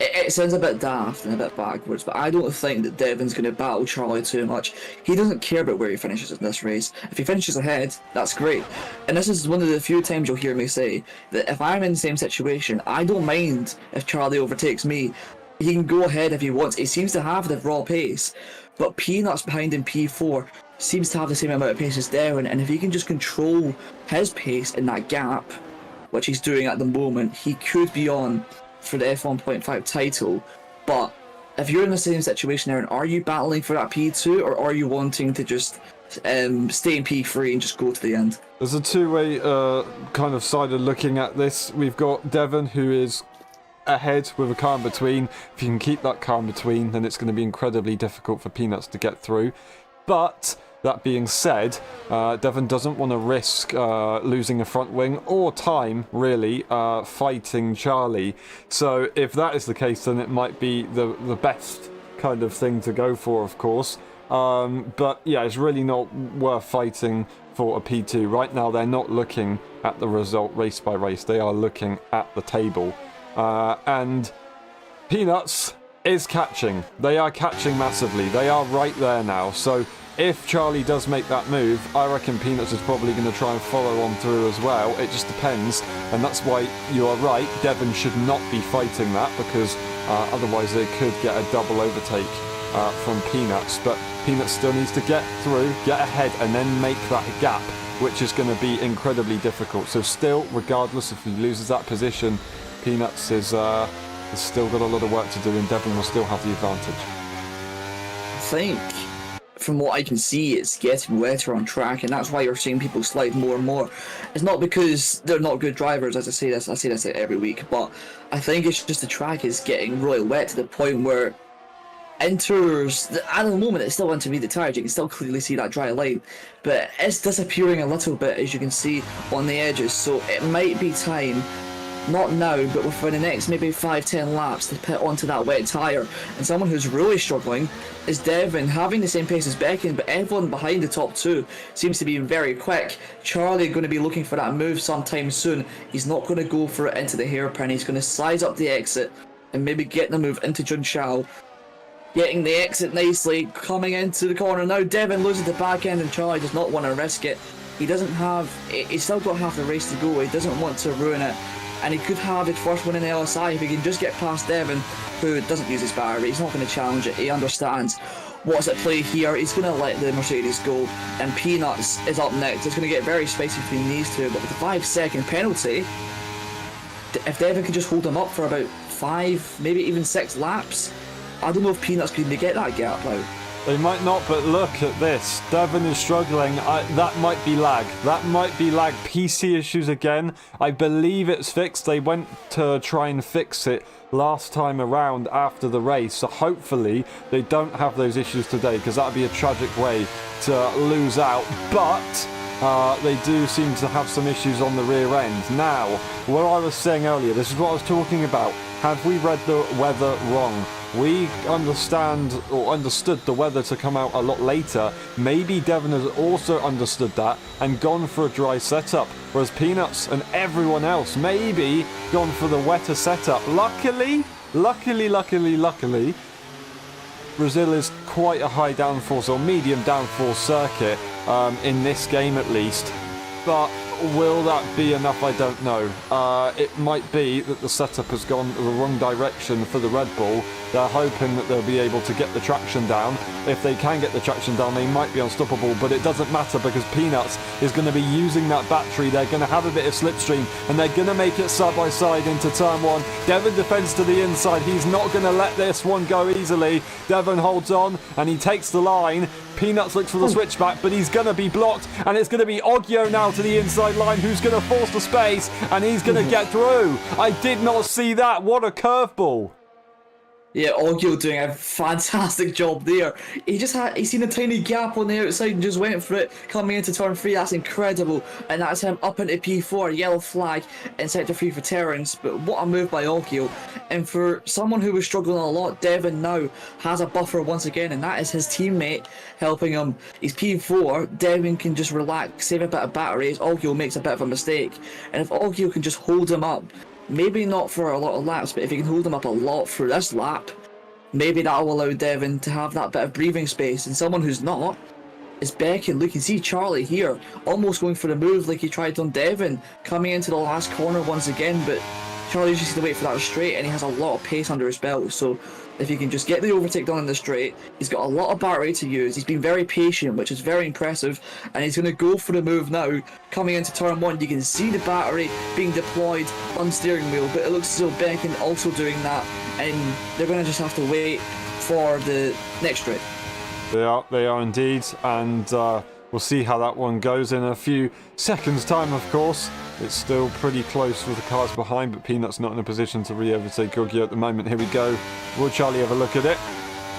B: It sounds a bit daft and a bit backwards, but I don't think that Devon's going to battle Charlie too much. He doesn't care about where he finishes in this race. If he finishes ahead, that's great. And this is one of the few times you'll hear me say that if I'm in the same situation, I don't mind if Charlie overtakes me. He can go ahead if he wants. He seems to have the raw pace, but Peanuts behind in P4 seems to have the same amount of pace as Devon, and if he can just control his pace in that gap, which he's doing at the moment, he could be on for the F1.5 title. But if you're in the same situation, Aaron, are you battling for that P2, or are you wanting to just stay in P3 and just go to the end?
A: There's a two-way kind of side of looking at this. We've got Devon, who is ahead with a car in between. If you can keep that car in between, then it's going to be incredibly difficult for Peanuts to get through. But that being said, Devon doesn't want to risk losing a front wing or time, really, fighting Charlie. So if that is the case, then it might be the best kind of thing to go for, of course. But yeah, it's really not worth fighting for a P2. Right now, they're not looking at the result race by race. They are looking at the table. And Peanuts is catching. They are catching massively. They are right there now. So if Charlie does make that move, I reckon Peanuts is probably going to try and follow on through as well. It just depends. And that's why you are right. Devon should not be fighting that, because otherwise they could get a double overtake from Peanuts. But Peanuts still needs to get through, get ahead, and then make that gap, which is going to be incredibly difficult. So still, regardless if he loses that position, Peanuts is still got a lot of work to do, and Devon will still have the advantage.
B: I think, from what I can see, it's getting wetter on track, and that's why you're seeing people slide more and more. It's not because they're not good drivers, as I say this every week, but I think it's just the track is getting really wet to the point where enters, at the moment it's still intermediate tires, you can still clearly see that dry line, but it's disappearing a little bit, as you can see on the edges. So it might be time, not now, but within the next maybe 5-10 laps, to pit onto that wet tyre. And someone who's really struggling is Devon, having the same pace as Becken, but everyone behind the top two seems to be very quick. Charlie going to be looking for that move sometime soon. He's not going to go for it into the hairpin. He's going to size up the exit and maybe get the move into Junshao. Getting the exit nicely, coming into the corner now. Devon loses the back end, and Charlie does not want to risk it. He's still got half the race to go. He doesn't want to ruin it. And he could have his first win in the LSI if he can just get past Devon, who doesn't use his battery. He's not going to challenge it. He understands what's at play here. He's going to let the Mercedes go, and Peanuts is up next. It's going to get very spicy between these two, but with the 5-second penalty, if Devon can just hold him up for about 5, maybe even 6 laps, I don't know if Peanuts can get that gap out.
A: They might not, but look at this. Devon is struggling. That might be lag. That might be lag. PC issues again. I believe it's fixed. They went to try and fix it last time around after the race. So hopefully they don't have those issues today, because that would be a tragic way to lose out. But they do seem to have some issues on the rear end. Now, what I was saying earlier, this is what I was talking about. Have we read the weather wrong? We understood the weather to come out a lot later. Maybe Devon has also understood that and gone for a dry setup, whereas Peanuts and everyone else maybe gone for the wetter setup. Luckily, Brazil is quite a high downforce or medium downforce circuit in this game at least. But will that be enough? I don't know. It might be that the setup has gone the wrong direction for the Red Bull. They're hoping that they'll be able to get the traction down. If they can get the traction down, they might be unstoppable, but it doesn't matter, because Peanuts is going to be using that battery. They're going to have a bit of slipstream, and they're going to make it side by side into turn 1. Devon defends to the inside. He's not going to let this one go easily. Devon holds on, and he takes the line. Peanuts looks for the switchback, but he's going to be blocked, and it's going to be Oggio now to the inside line, who's going to force the space, and he's going to get through. I did not see that. What a curveball.
B: Yeah, Oggio doing a fantastic job there. He's seen a tiny gap on the outside and just went for it coming into turn 3. That's incredible. And that's him up into P4, yellow flag, in sector 3 for Terrence. But what a move by Oggio. And for someone who was struggling a lot, Devon now has a buffer once again, and that is his teammate helping him. He's P4, Devon can just relax, save a bit of battery as Oggio makes a bit of a mistake. And if Oggio can just hold him up, maybe not for a lot of laps, but if he can hold him up a lot through this lap, maybe that'll allow Devon to have that bit of breathing space. And someone who's not is Beckett. Look, you can see Charlie here almost going for the move like he tried on Devon, coming into the last corner once again, but Charlie just needs to wait for that straight, and he has a lot of pace under his belt. So if he can just get the overtake done in the straight, he's got a lot of battery to use. He's been very patient, which is very impressive, and he's going to go for the move now. Coming into turn 1, you can see the battery being deployed on the steering wheel, but it looks as though Beckett also doing that, and they're going to just have to wait for the next straight.
A: They are indeed, and we'll see how that one goes in a few seconds' time, of course. It's still pretty close with the cars behind, but Peanut's not in a position to re-overtake Oggio at the moment. Here we go. Will Charlie have a look at it?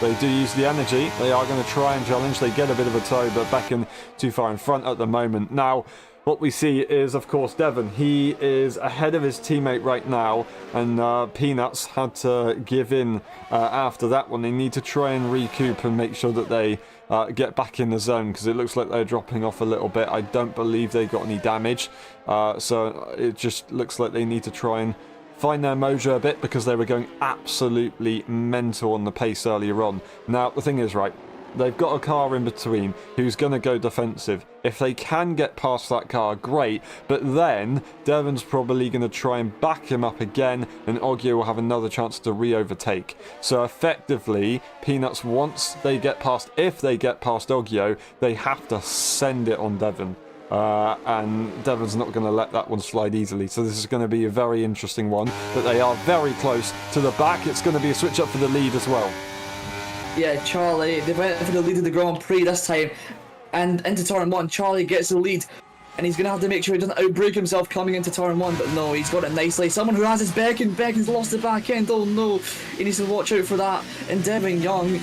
A: They do use the energy. They are going to try and challenge. They get a bit of a tow, but Beckett too far in front at the moment. Now, what we see is, of course, Devon. He is ahead of his teammate right now, and Peanuts had to give in after that one. They need to try and recoup and make sure that they get back in the zone, because it looks like they're dropping off a little bit. I don't believe they got any damage, so it just looks like they need to try and find their mojo a bit, because they were going absolutely mental on the pace earlier on. Now, the thing is, right, they've got a car in between who's going to go defensive. If they can get past that car, great. But then Devon's probably going to try and back him up again, and Oggio will have another chance to re-overtake. So effectively, Peanuts, once they get past, if they get past Oggio, they have to send it on Devon. And Devon's not going to let that one slide easily. So this is going to be a very interesting one. But they are very close to the back. It's going to be a switch up for the lead as well.
B: Yeah, Charlie, they went for the lead of the Grand Prix this time, and into turn 1, Charlie gets the lead, and he's going to have to make sure he doesn't outbrake himself coming into turn 1, but no, he's got it nicely. Someone who has his Beck's lost the back end, oh no, he needs to watch out for that, and Devon Young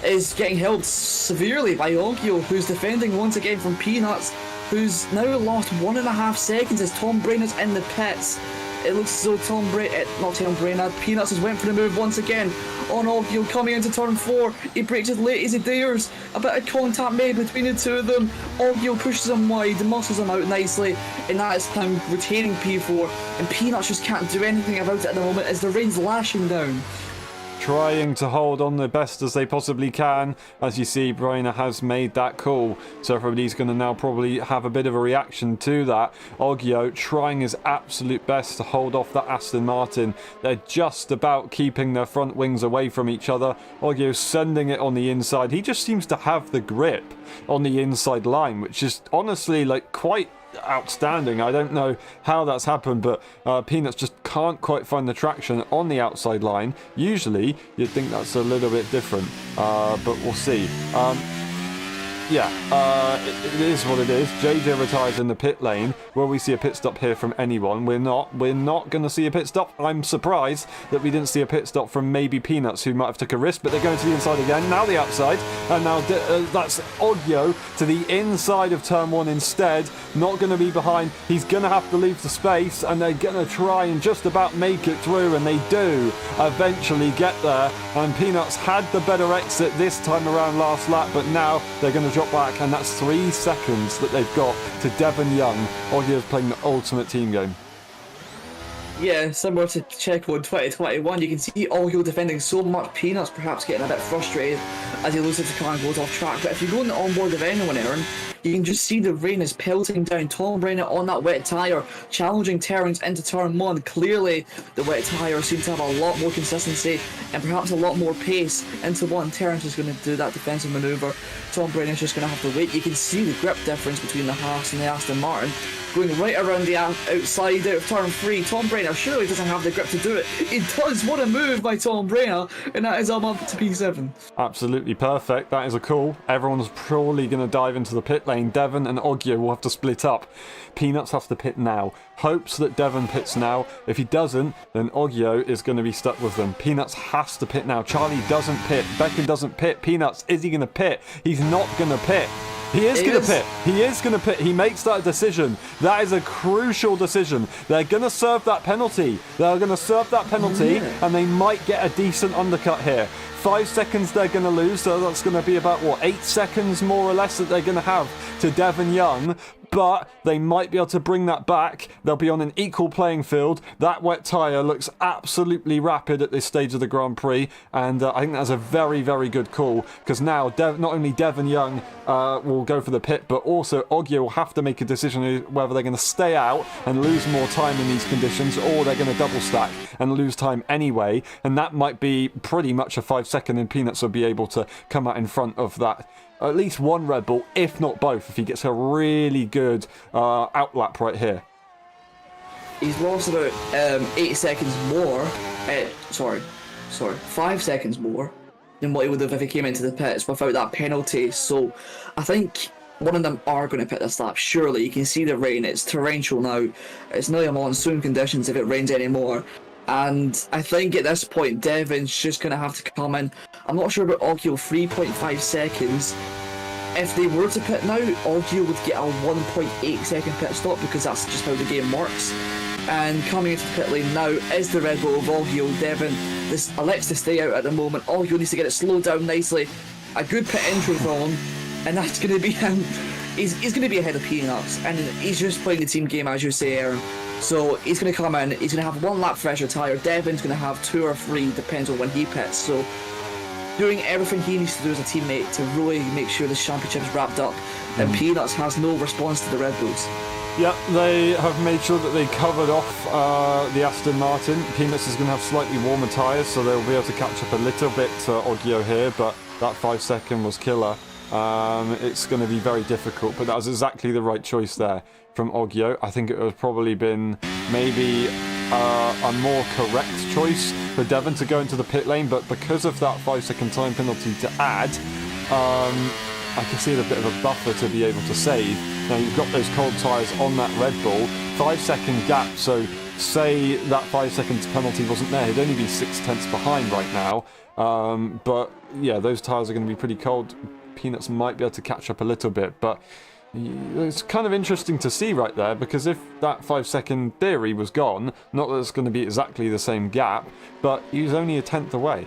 B: is getting helped severely by Oggio, who's defending once again from Peanuts, who's now lost 1.5 seconds as Tom Brainer's in the pits. It looks as though Peanuts has went for the move once again on Oggio coming into turn 4. He breaks as late as he dares. A bit of contact made between the two of them. Oggio pushes him wide, muscles him out nicely, and that is him retaining P4. And Peanuts just can't do anything about it at the moment as the rain's lashing down.
A: Trying to hold on the best as they possibly can. As you see, Brainer has made that call, so everybody's going to now probably have a bit of a reaction to that. Oggio trying his absolute best to hold off that Aston Martin. They're just about keeping their front wings away from each other. Oggio sending it on the inside. He just seems to have the grip on the inside line, which is honestly like quite outstanding. I don't know how that's happened, but Peanuts just can't quite find the traction on the outside line. Usually you'd think that's a little bit different, but we'll see. It is what it is. JJ retires in the pit lane. Will we see a pit stop here from anyone? We're not going to see a pit stop. I'm surprised that we didn't see a pit stop from maybe Peanuts, who might have took a risk, but they're going to the inside again. Now the outside, and now that's Oggio to the inside of turn 1 instead. Not going to be behind. He's going to have to leave the space, and they're going to try and just about make it through, and they do eventually get there. And Peanuts had the better exit this time around last lap, but now they're going to drop back, and that's 3 seconds that they've got to Devon Young. Oggio's playing the ultimate team game.
B: Yeah, similar to Checo in 2021, you can see Oggio defending so much, Peanuts perhaps getting a bit frustrated as he loses the car and goes off track. But if you go on the onboard of anyone, Aaron, you can just see the rain is pelting down. Tom Brainer on that wet tyre, challenging Terrence into turn 1. Clearly, the wet tyre seems to have a lot more consistency and perhaps a lot more pace into 1. Terrence is going to do that defensive manoeuvre. Tom Brainer's just going to have to wait. You can see the grip difference between the Haas and the Aston Martin. going right around the outside out of turn 3. Tom Brainer surely doesn't have the grip to do it. He does. What a move by Tom Brainer, and that is up to P7.
A: Absolutely perfect. That is a call. Everyone's probably going to dive into the pit lane. Devon and Oggio will have to split up. Peanuts has to pit now. Hopes that Devon pits now. If he doesn't, then Oggio is going to be stuck with them. Peanuts has to pit now. Charlie doesn't pit. Beckon doesn't pit. Peanuts, is he going to pit? He's not going to pit. He is going to pit. He is going to pit. He makes that decision. That is a crucial decision. They're going to serve that penalty. They're going to serve that penalty, and they might get a decent undercut here. 5 seconds they're going to lose, so that's going to be about, 8 seconds more or less that they're going to have to Devon Young. But they might be able to bring that back. They'll be on an equal playing field. That wet tyre looks absolutely rapid at this stage of the Grand Prix, and I think that's a very, very good call, because now not only Devon Young will go for the pit, but also Oggio will have to make a decision whether they're going to stay out and lose more time in these conditions, or they're going to double stack and lose time anyway, and that might be pretty much a 5 second, and Peanuts will be able to come out in front of that. At least one Red Bull, if not both, if he gets a really good outlap right here.
B: He's lost about 8 seconds more. 5 seconds more than what he would have if he came into the pits without that penalty. So I think one of them are going to pit this lap. Surely, you can see the rain. It's torrential now. It's nearly monsoon conditions if it rains anymore. And I think at this point, Devon's just going to have to come in. I'm not sure about Oggio, 3.5 seconds. If they were to pit now, Oggio would get a 1.8 second pit stop, because that's just how the game works. And coming into the pit lane now is the Red Bull of Oggio. Devon elects to stay out at the moment. Oggio needs to get it slowed down nicely. A good pit intro from him, and that's going to be him. He's going to be ahead of Peanuts, and he's just playing the team game, as you say, Aaron. So he's going to come in, he's going to have 1 lap fresher tyre. Devon's going to have 2 or 3, depends on when he pits. So doing everything he needs to do as a teammate to really make sure the championship is wrapped up. And Peanuts has no response to the Red Bulls.
A: Yep, they have made sure that they covered off the Aston Martin. Peanuts is going to have slightly warmer tyres, so they'll be able to catch up a little bit to Oggio here, but that 5 second was killer. It's going to be very difficult, but that was exactly the right choice there from Oggio. I think it would have probably been maybe a more correct choice for Devon to go into the pit lane, but because of that 5 second time penalty to add, I can see a bit of a buffer to be able to save. Now you've got those cold tyres on that Red Bull, 5 second gap, so say that 5 seconds penalty wasn't there, he'd only be 6/10 behind right now. But yeah, those tyres are going to be pretty cold. Peanuts might be able to catch up a little bit, but it's kind of interesting to see right there, because if that 5 second theory was gone, not that it's going to be exactly the same gap, but he was only a 10th away.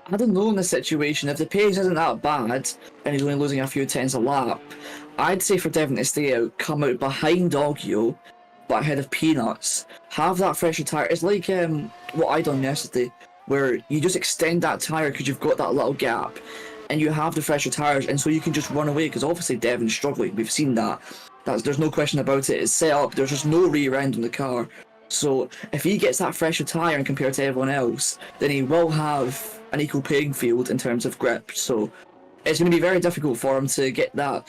B: I don't know in this situation, if the pace isn't that bad and he's only losing a few tenths a lap, I'd say for Devon to stay out, come out behind Oggio, but ahead of Peanuts, have that fresher tyre. It's like what I done yesterday, where you just extend that tyre because you've got that little gap, and you have the fresher tyres, and so you can just run away, because obviously Devon's struggling. We've seen that. There's no question about it. It's set up. There's just no rear end on the car. So if he gets that fresher tyre and compared to everyone else, then he will have an equal playing field in terms of grip. So it's going to be very difficult for him to get that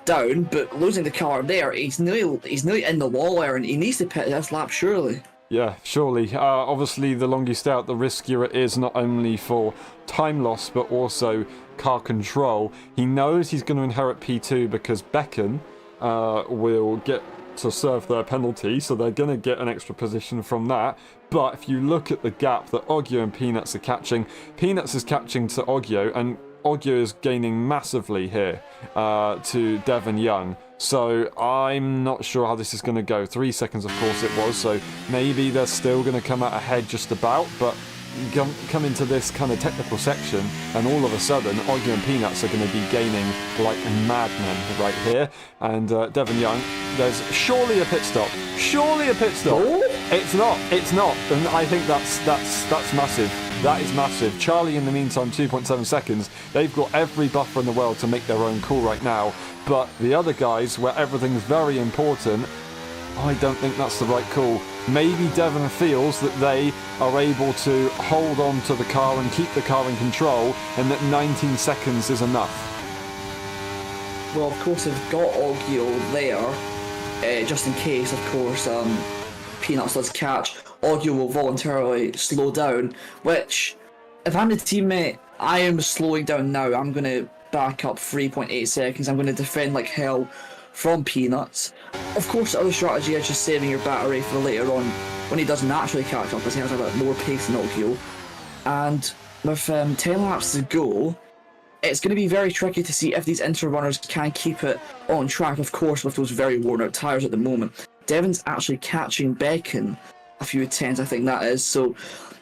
B: down. But losing the car there, he's nearly in the wall there, and he needs to pit this lap surely.
A: Yeah, surely. Obviously, the longer you stay out, the riskier it is, not only for time loss, but also car control. He knows he's going to inherit P2 because Beckon will get to serve their penalty, so they're going to get an extra position from that. But if you look at the gap that Oggio and Peanuts are catching, Peanuts is catching to Oggio, and Oggio is gaining massively here to Devon Young. So I'm not sure how this is going to go. 3 seconds, of course, it was. So maybe they're still going to come out ahead just about. But you come into this kind of technical section, and all of a sudden, Oggio and Peanuts are going to be gaining like madmen right here. And Devon Young, there's surely a pit stop. Surely a pit stop.
B: Oh?
A: It's not. It's not. And I think that's massive. That is massive. Charlie, in the meantime, 2.7 seconds. They've got every buffer in the world to make their own call right now. But the other guys, where everything's very important, I don't think that's the right call. Maybe Devon feels that they are able to hold on to the car and keep the car in control, and that 19 seconds is enough.
B: well, of course, they've got Oggio there, just in case, of course, Peanuts does catch. Oggio will voluntarily slow down, which, if I'm the teammate, I am slowing down now. I'm going to back up 3.8 seconds. I'm going to defend like hell from Peanuts. Of course, the other strategy is just saving your battery for later on when he does naturally catch up, as he has a bit more pace than Oggio. And with 10 laps to go, it's going to be very tricky to see if these inter-runners can keep it on track, of course, with those very worn-out tyres at the moment. Devon's actually catching Becken a few tenths, I think that is, so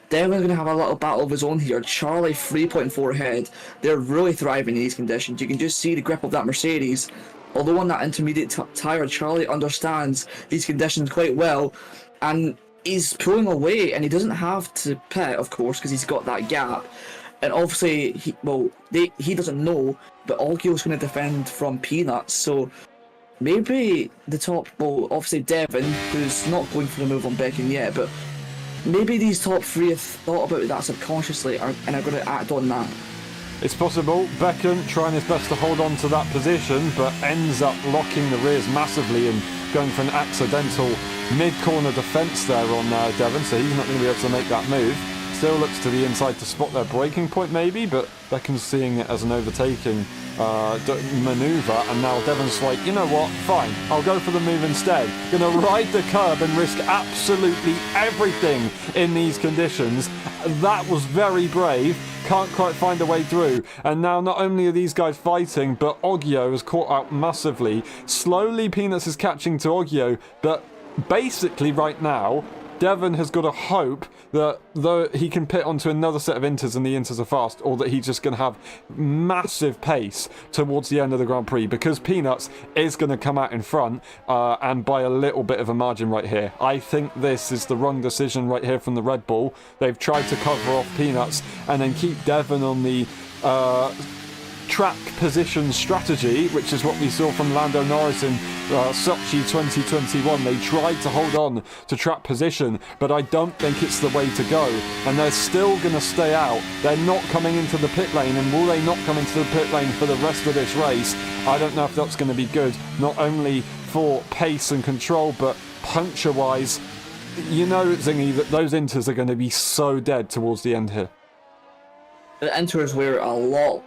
B: Devon's going to have a little battle of his own here. Charlie 3.4 ahead. They're really thriving in these conditions. You can just see the grip of that Mercedes. Although on that intermediate tyre, Charlie understands these conditions quite well, and he's pulling away, and he doesn't have to pit, of course, because he's got that gap. And obviously, he doesn't know, but Oggio's going to defend from Peanuts, so maybe the top, well, obviously Devon, who's not going for the move on Becken yet, but maybe these top three have thought about that subconsciously and are going to act on that.
A: It's possible. Becken trying his best to hold on to that position, but ends up locking the rears massively and going for an accidental mid-corner defence there on Devon, so he's not going to be able to make that move. Still looks to the inside to spot their braking point maybe, but Becken's seeing it as an overtaking manoeuvre, and now Devon's like, you know what, fine, I'll go for the move instead. Gonna ride the curb and risk absolutely everything in these conditions. That was very brave. Can't quite find a way through, and now not only are these guys fighting, but Oggio is caught out massively. Slowly Peanuts is catching to Oggio, but basically right now Devon has got to hope that though he can pit onto another set of inters and the inters are fast, or that he's just going to have massive pace towards the end of the Grand Prix, because Peanuts is going to come out in front and by a little bit of a margin right here. I think this is the wrong decision right here from the Red Bull. They've tried to cover off Peanuts and then keep Devon on the track position strategy, which is what we saw from Lando Norris in Sochi 2021. They tried to hold on to track position, but I don't think it's the way to go, and they're still going to stay out. They're not coming into the pit lane, and will they not come into the pit lane for the rest of this race? I don't know if that's going to be good, not only for pace and control, but puncture wise. You know, Zingy, that those inters are going to be so dead towards the end here.
B: The inters were a lot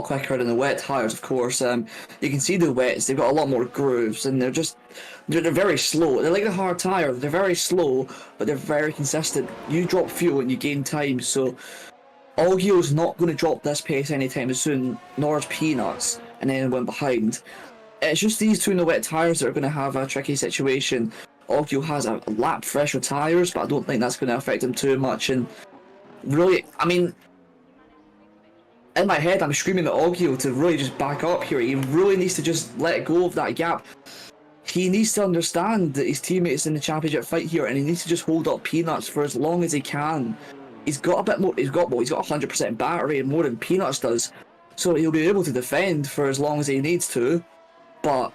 B: quicker than the wet tyres, of course. You can see the wets, they've got a lot more grooves, and they're very slow. They're like the hard tyre, they're very slow, but they're very consistent. You drop fuel and you gain time, so Oggio's not going to drop this pace anytime soon, nor is Peanuts and anyone behind. It's just these two in the wet tyres that are going to have a tricky situation. Oggio has a lap fresher tyres, but I don't think that's going to affect him too much, and really, I mean, in my head, I'm screaming at Oggio to really just back up here. He really needs to just let go of that gap. He needs to understand that his teammates in the championship fight here, and he needs to just hold up Peanuts for as long as he can. He's got a bit more. He's got 100% battery and more than Peanuts does, so he'll be able to defend for as long as he needs to. But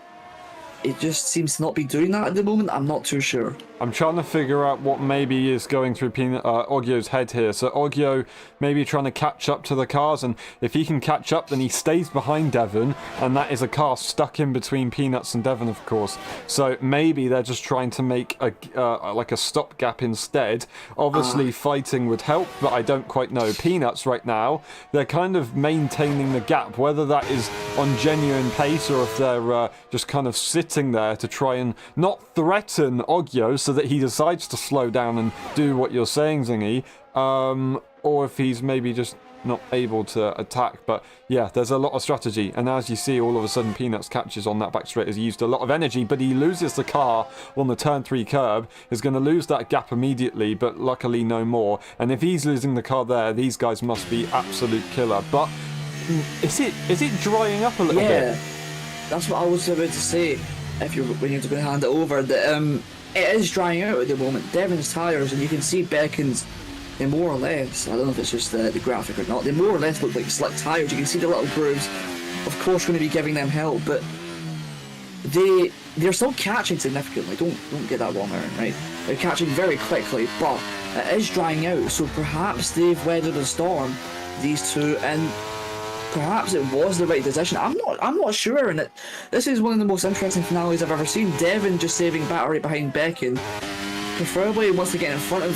B: it just seems to not be doing that at the moment. I'm not too sure.
A: I'm trying to figure out what maybe is going through Oggio's head here. So Oggio maybe trying to catch up to the cars, and if he can catch up, then he stays behind Devon, and that is a car stuck in between Peanuts and Devon, of course. So maybe they're just trying to make like a stopgap instead. Obviously, fighting would help, but I don't quite know. Peanuts right now, they're kind of maintaining the gap, whether that is on genuine pace or if they're just kind of sitting there to try and not threaten Oggio so that he decides to slow down and do what you're saying, Zingy, or if he's maybe just not able to attack. But yeah, there's a lot of strategy, and as you see, all of a sudden Peanuts catches on that back straight. Has used a lot of energy, but he loses the car on the turn 3 curb, is going to lose that gap immediately, but luckily no more. And if he's losing the car there, these guys must be absolute killer. But is it drying up a little bit?
B: Yeah, that's what I was about to say. When you're going to hand it over, that it is drying out at the moment. Devon's tyres, and you can see Becken's, they more or less, I don't know if it's just the graphic or not, they more or less look like slick tyres. You can see the little grooves, of course, going to be giving them help, but they're still catching significantly. Don't get that wrong, Aaron, right? They're catching very quickly, but it is drying out, so perhaps they've weathered the storm, these two, and perhaps it was the right decision. I'm not sure, and this is one of the most interesting finales I've ever seen. Devon just saving battery behind Becken. Preferably wants to get in front of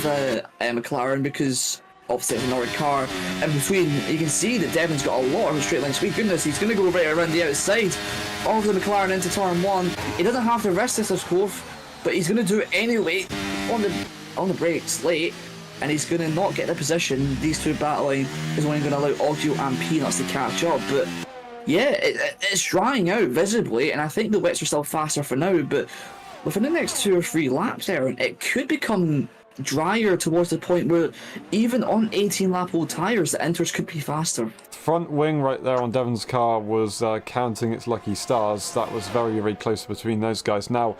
B: McLaren because obviously it's an Nordic car. In between, you can see that Devon's got a lot of straight line speed. Goodness, he's going to go right around the outside of the McLaren into turn 1. He doesn't have to risk this, of course, but he's going to do it anyway on the brakes late, and he's going to not get the position. These two battling is only going to allow Oggio and Peanuts to catch up, but yeah, it's drying out visibly, and I think the wets are still faster for now, but within the next 2 or 3 laps, Aaron, it could become drier towards the point where even on 18 lap old tyres, the inters could be faster.
A: Front wing right there on Devon's car was counting its lucky stars. That was very, very close between those guys. Now,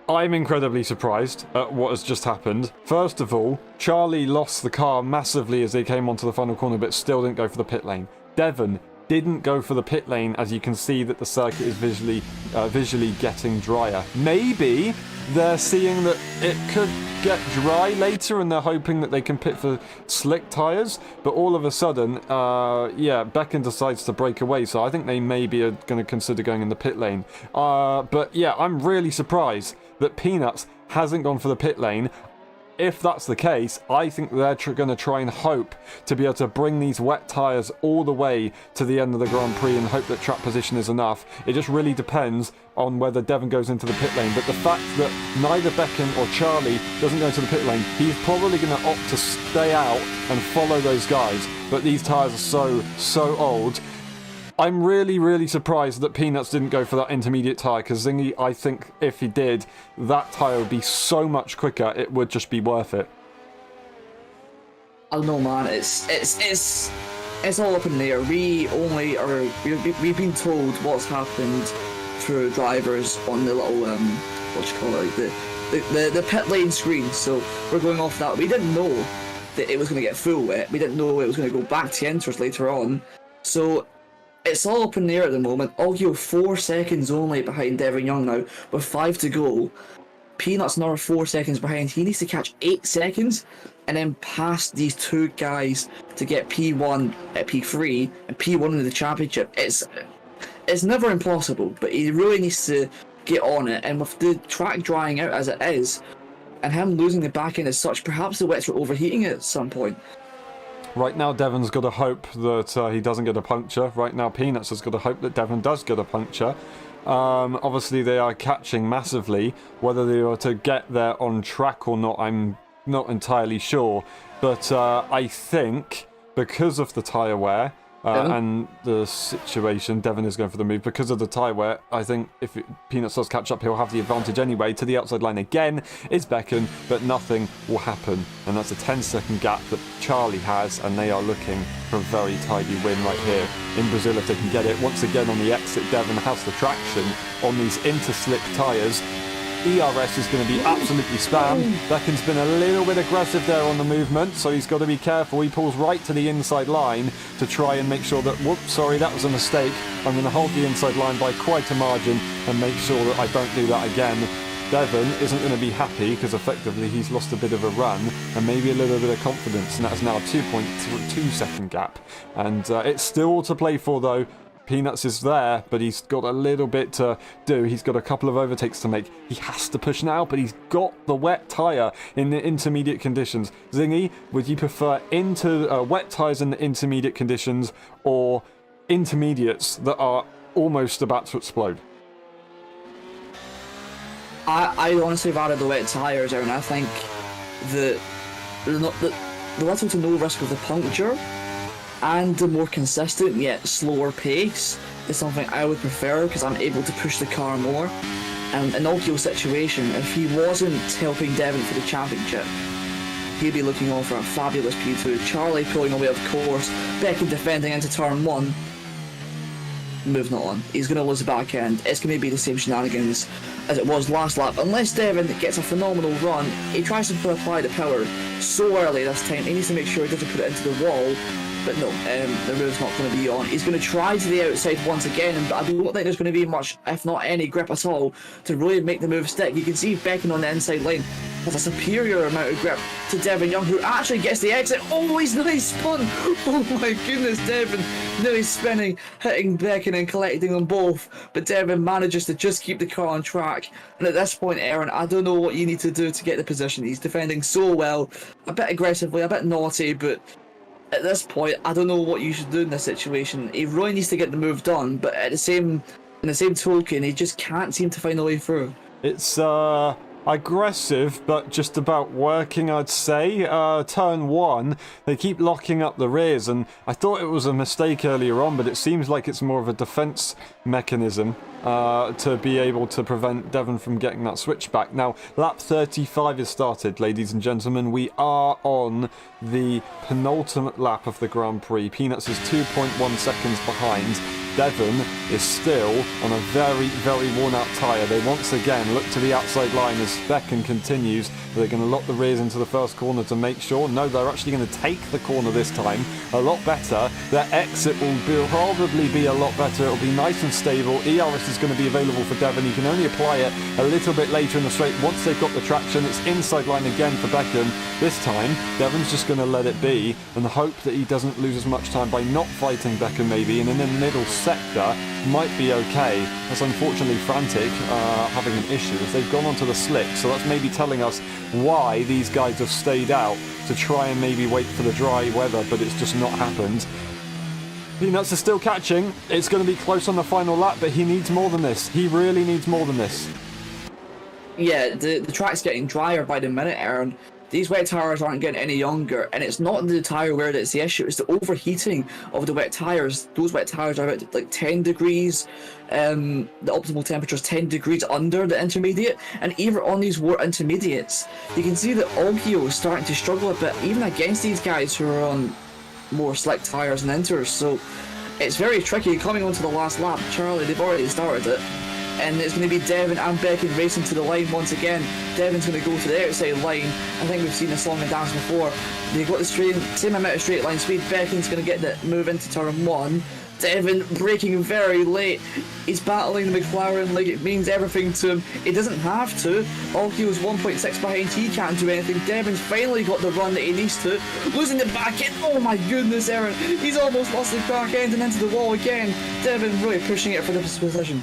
A: I'm incredibly surprised at what has just happened. First of all, Charlie lost the car massively as they came onto the final corner, but still didn't go for the pit lane. Devon didn't go for the pit lane, as you can see that the circuit is visually getting drier. Maybe they're seeing that it could get dry later and they're hoping that they can pit for slick tyres, but all of a sudden, Becken decides to break away, so I think they maybe are going to consider going in the pit lane. But yeah, I'm really surprised that Peanuts hasn't gone for the pit lane. If that's the case, I think they're going to try and hope to be able to bring these wet tyres all the way to the end of the Grand Prix and hope that track position is enough. It just really depends on whether Devon goes into the pit lane. But the fact that neither Becken or Charlie doesn't go into the pit lane, he's probably going to opt to stay out and follow those guys. But these tyres are so old. I'm really, really surprised that Peanuts didn't go for that intermediate tyre, because Zingy, I think if he did, that tyre would be so much quicker, it would just be worth it.
B: I don't know, man. It's all up in the air. We've been told what's happened through drivers on the little the pit lane screen. So we're going off that. We didn't know that it was going to get full wet. We didn't know it was going to go back to enters later on. So it's all up in the air at the moment. Oggio 4 seconds only behind Devon Young now, with 5 to go. Peanuts another 4 seconds behind. He needs to catch 8 seconds and then pass these two guys to get P1 at P3 and P1 in the championship. It's never impossible, but he really needs to get on it. And with the track drying out as it is, and him losing the back end as such, perhaps the wets are overheating at some point.
A: Right now, Devon's got to hope that he doesn't get a puncture. Right now, Peanuts has got to hope that Devon does get a puncture. Obviously, they are catching massively. Whether they are to get there on track or not, I'm not entirely sure. But I think because of the tyre wear and the situation, Devon is going for the move. Because of the tyre wear, I think if Peanuts does catch up, he'll have the advantage anyway. To the outside line again is Becken, but nothing will happen. And that's a 10-second gap that Charlie has, and they are looking for a very tidy win right here in Brazil if they can get it. Once again on the exit, Devon has the traction on these inter-slick tyres. ERS is going to be absolutely spam. Becken's been a little bit aggressive there on the movement, so he's got to be careful. He pulls right to the inside line to try and make sure that, whoops, sorry, that was a mistake. I'm going to hold the inside line by quite a margin and make sure that I don't do that again. Devon isn't going to be happy because effectively he's lost a bit of a run and maybe a little bit of confidence, and that's now a 2.2 second gap. And it's still to play for though. Peanuts is there, but he's got a little bit to do. He's got a couple of overtakes to make. He has to push now, but he's got the wet tyre in the intermediate conditions. Zingy, would you prefer wet tyres in the intermediate conditions or intermediates that are almost about to explode?
B: I honestly rather the wet tyres, and I think the little to no risk of the puncture and the more consistent yet slower pace is something I would prefer, because I'm able to push the car more. And in Oggio's situation, if he wasn't helping Devon for the championship, he'd be looking on for a fabulous P2. Charlie pulling away, of course, Becken defending into turn 1. Move not on. He's going to lose the back end. It's going to be the same shenanigans as it was last lap. Unless Devon gets a phenomenal run, he tries to apply the power so early this time. He needs to make sure he doesn't put it into the wall. But no, the move's not going to be on. He's going to try to the outside once again, but I don't think there's going to be much, if not any, grip at all to really make the move stick. You can see Becken on the inside lane has a superior amount of grip to Devon Young, who actually gets the exit. Oh, he's nearly spun. Oh my goodness, Devon nearly spinning, hitting Becken and collecting them both. But Devon manages to just keep the car on track. And at this point, Aaron, I don't know what you need to do to get the position. He's defending so well, a bit aggressively, a bit naughty, but at this point, I don't know what you should do in this situation. He really needs to get the move done, but in the same token, he just can't seem to find a way through.
A: It's aggressive, but just about working, I'd say. Turn 1, they keep locking up the rears, and I thought it was a mistake earlier on, but it seems like it's more of a defense mechanism to be able to prevent Devon from getting that switchback. Now, lap 35 is started, ladies and gentlemen. We are on the penultimate lap of the Grand Prix. Peanuts is 2.1 seconds behind. Devon is still on a very, very worn-out tyre. They once again look to the outside line as Becken continues. They're going to lock the rears into the first corner to make sure. No, they're actually going to take the corner this time. A lot better. Their exit will probably be a lot better. It'll be nice and stable. ERS is going to be available for Devon. He can only apply it a little bit later in the straight. Once they've got the traction, it's inside line again for Becken. This time, Devon's just going to let it be and hope that he doesn't lose as much time by not fighting Becken maybe. And in the middle sector might be okay. That's unfortunately Frantic having an issue as they've gone onto the slick, so that's maybe telling us why these guys have stayed out to try and maybe wait for the dry weather, but it's just not happened. Peanuts is still catching. It's going to be close on the final lap, but he needs more than this. He really needs more than this.
B: Yeah, the track's getting drier by the minute, Aaron. These wet tyres aren't getting any younger, and it's not the tyre wear that's the issue, it's the overheating of the wet tyres. Those wet tyres are about like 10 degrees, the optimal temperature is 10 degrees under the intermediate, and even on these war intermediates, you can see that Ogio is starting to struggle a bit, even against these guys who are on more slick tyres and inters, so it's very tricky. Coming onto the last lap, Charlie, they've already started it. And it's going to be Devon and Becken racing to the line once again. Devon's going to go to the outside line. I think we've seen this song and dance before. They've got the same amount of straight line speed. Becken's going to get the move into turn 1. Devon braking very late. He's battling the McLaren like it means everything to him. He doesn't have to. Ogio's 1.6 behind. He can't do anything. Devon's finally got the run that he needs to. Losing the back end. Oh my goodness, Aaron. He's almost lost the back end and into the wall again. Devon really pushing it for this position.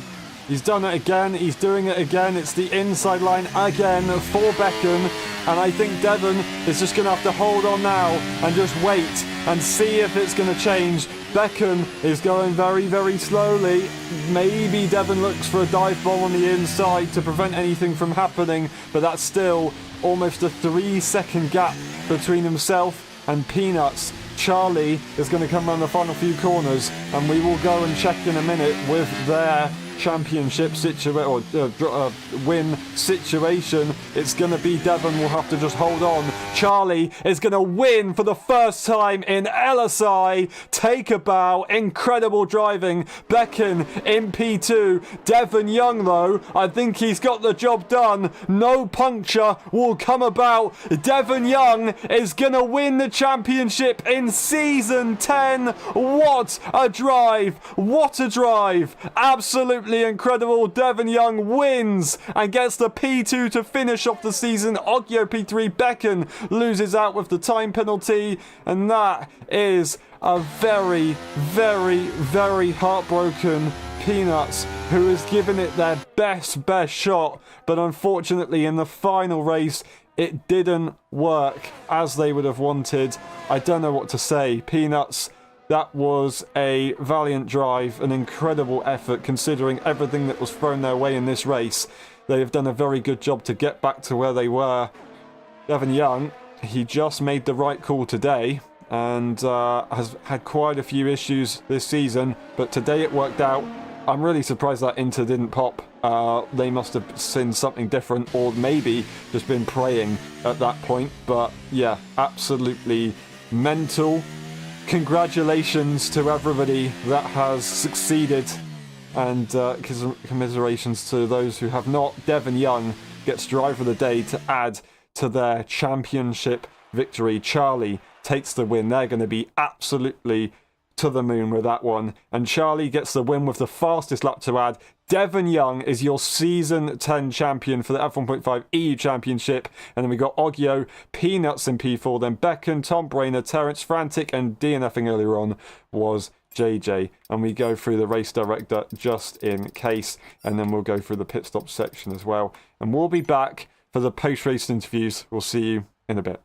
A: He's done it again, he's doing it again, it's the inside line again for Becken, and I think Devon is just going to have to hold on now and just wait and see if it's going to change. Becken is going very, very slowly. Maybe Devon looks for a dive bomb on the inside to prevent anything from happening, but that's still almost a 3-second gap between himself and Peanuts. Charlie is going to come around the final few corners, and we will go and check in a minute with their championship win situation. It's going to be Devon will have to just hold on. Charlie is going to win for the first time in LSI. Take a bow. Incredible driving. Becken in P2. Devon Young, though, I think he's got the job done. No puncture will come about. Devon Young is going to win the championship in Season 10. What a drive. What a drive. Absolutely incredible. Devon Young wins and gets the P2 to finish off the season. Ogio P3. Becken loses out with the time penalty, and that is a very, very, very heartbroken Peanuts, who has given it their best shot, but unfortunately in the final race it didn't work as they would have wanted. I don't know what to say. Peanuts, that was a valiant drive, an incredible effort considering everything that was thrown their way in this race. They have done a very good job to get back to where they were. Devon Young, he just made the right call today and has had quite a few issues this season, but today it worked out. I'm really surprised that Inter didn't pop. They must have seen something different, or maybe just been praying at that point. But yeah, absolutely mental. Congratulations to everybody that has succeeded, and commiserations to those who have not. Devon Young gets driver of the day to add to their championship victory. Charlie takes the win. They're going to be absolutely to the moon with that one. And Charlie gets the win with the fastest lap to add. Devon Young is your Season 10 champion for the F1.5 EU Championship. And then we got Oggio, Peanuts in P4, then Becken, Tom Brainer, Terence Frantic, and DNFing earlier on was JJ. And we go through the race director just in case. And then we'll go through the pit stop section as well. And we'll be back for the post-race interviews. We'll see you in a bit.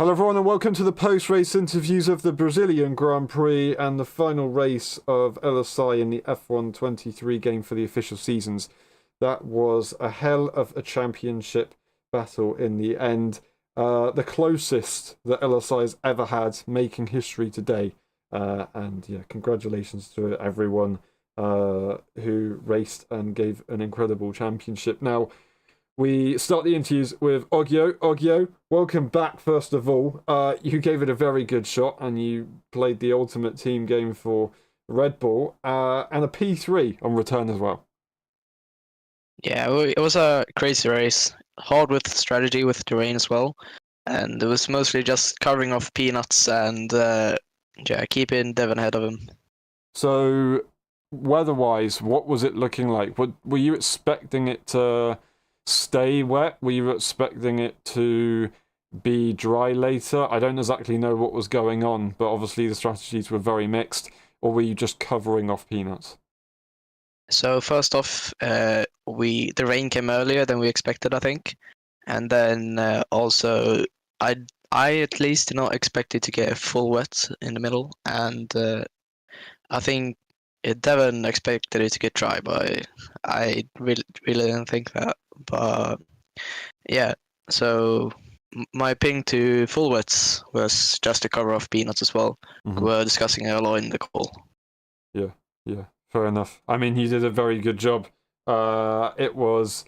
A: Hello, everyone, and welcome to the post-race interviews of the Brazilian Grand Prix and the final race of LSI in the F1.23 game for the official seasons. That was a hell of a championship battle in the end. The closest that LSI has ever had, making history today. And yeah, congratulations to everyone who raced and gave an incredible championship. Now, we start the interviews with Oggio. Oggio, welcome back, first of all. You gave it a very good shot, and you played the ultimate team game for Red Bull, and a P3 on return as well.
C: Yeah, it was a crazy race. Hard with strategy with terrain as well. And it was mostly just covering off peanuts and keeping Devon ahead of him.
A: So, weather-wise, what was it looking like? Were you expecting it to stay wet? Were you expecting it to be dry later? I don't exactly know what was going on, but obviously the strategies were very mixed. Or were you just covering off peanuts?
C: So first off, the rain came earlier than we expected, I think, and then also I at least did not expect it to get full wet in the middle, and I think Devon expected it to get dry, but I really didn't think that. But yeah, so my ping to full wets was just to cover off peanuts as well.
A: Mhm.
C: We were discussing it a lot in the call.
A: Yeah, fair enough. I mean, you did a very good job. It was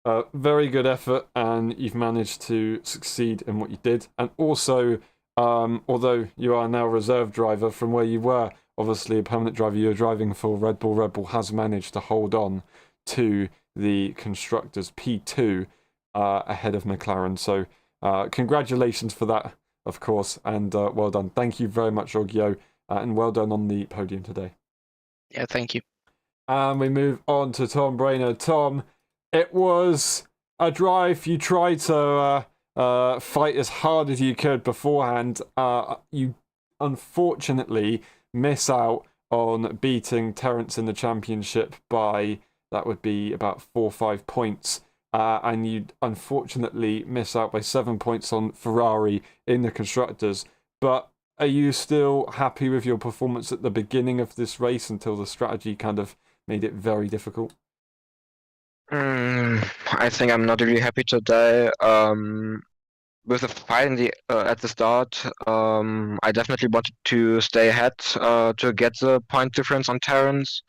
A: a very good effort, and you've managed to succeed in what you did. And also, although you are now a reserve driver from where you were, obviously a permanent driver, you're driving for Red Bull. Red Bull has managed to hold on to the constructors P2 ahead of McLaren. So, congratulations for that, of course, and well done. Thank you very much, Oggio, and well done on the podium today.
C: Yeah, thank you.
A: And we move on to Tom Brainerd. Tom, it was a drive. You tried to fight as hard as you could beforehand. You unfortunately miss out on beating Terence in the championship by, that would be about 4 or 5 points. And you unfortunately miss out by 7 points on Ferrari in the constructors. But are you still happy with your performance at the beginning of this race until the strategy kind of made it very difficult?
D: I think I'm not really happy today. With the fight at the start, I definitely wanted to stay ahead to get the point difference on Terrence.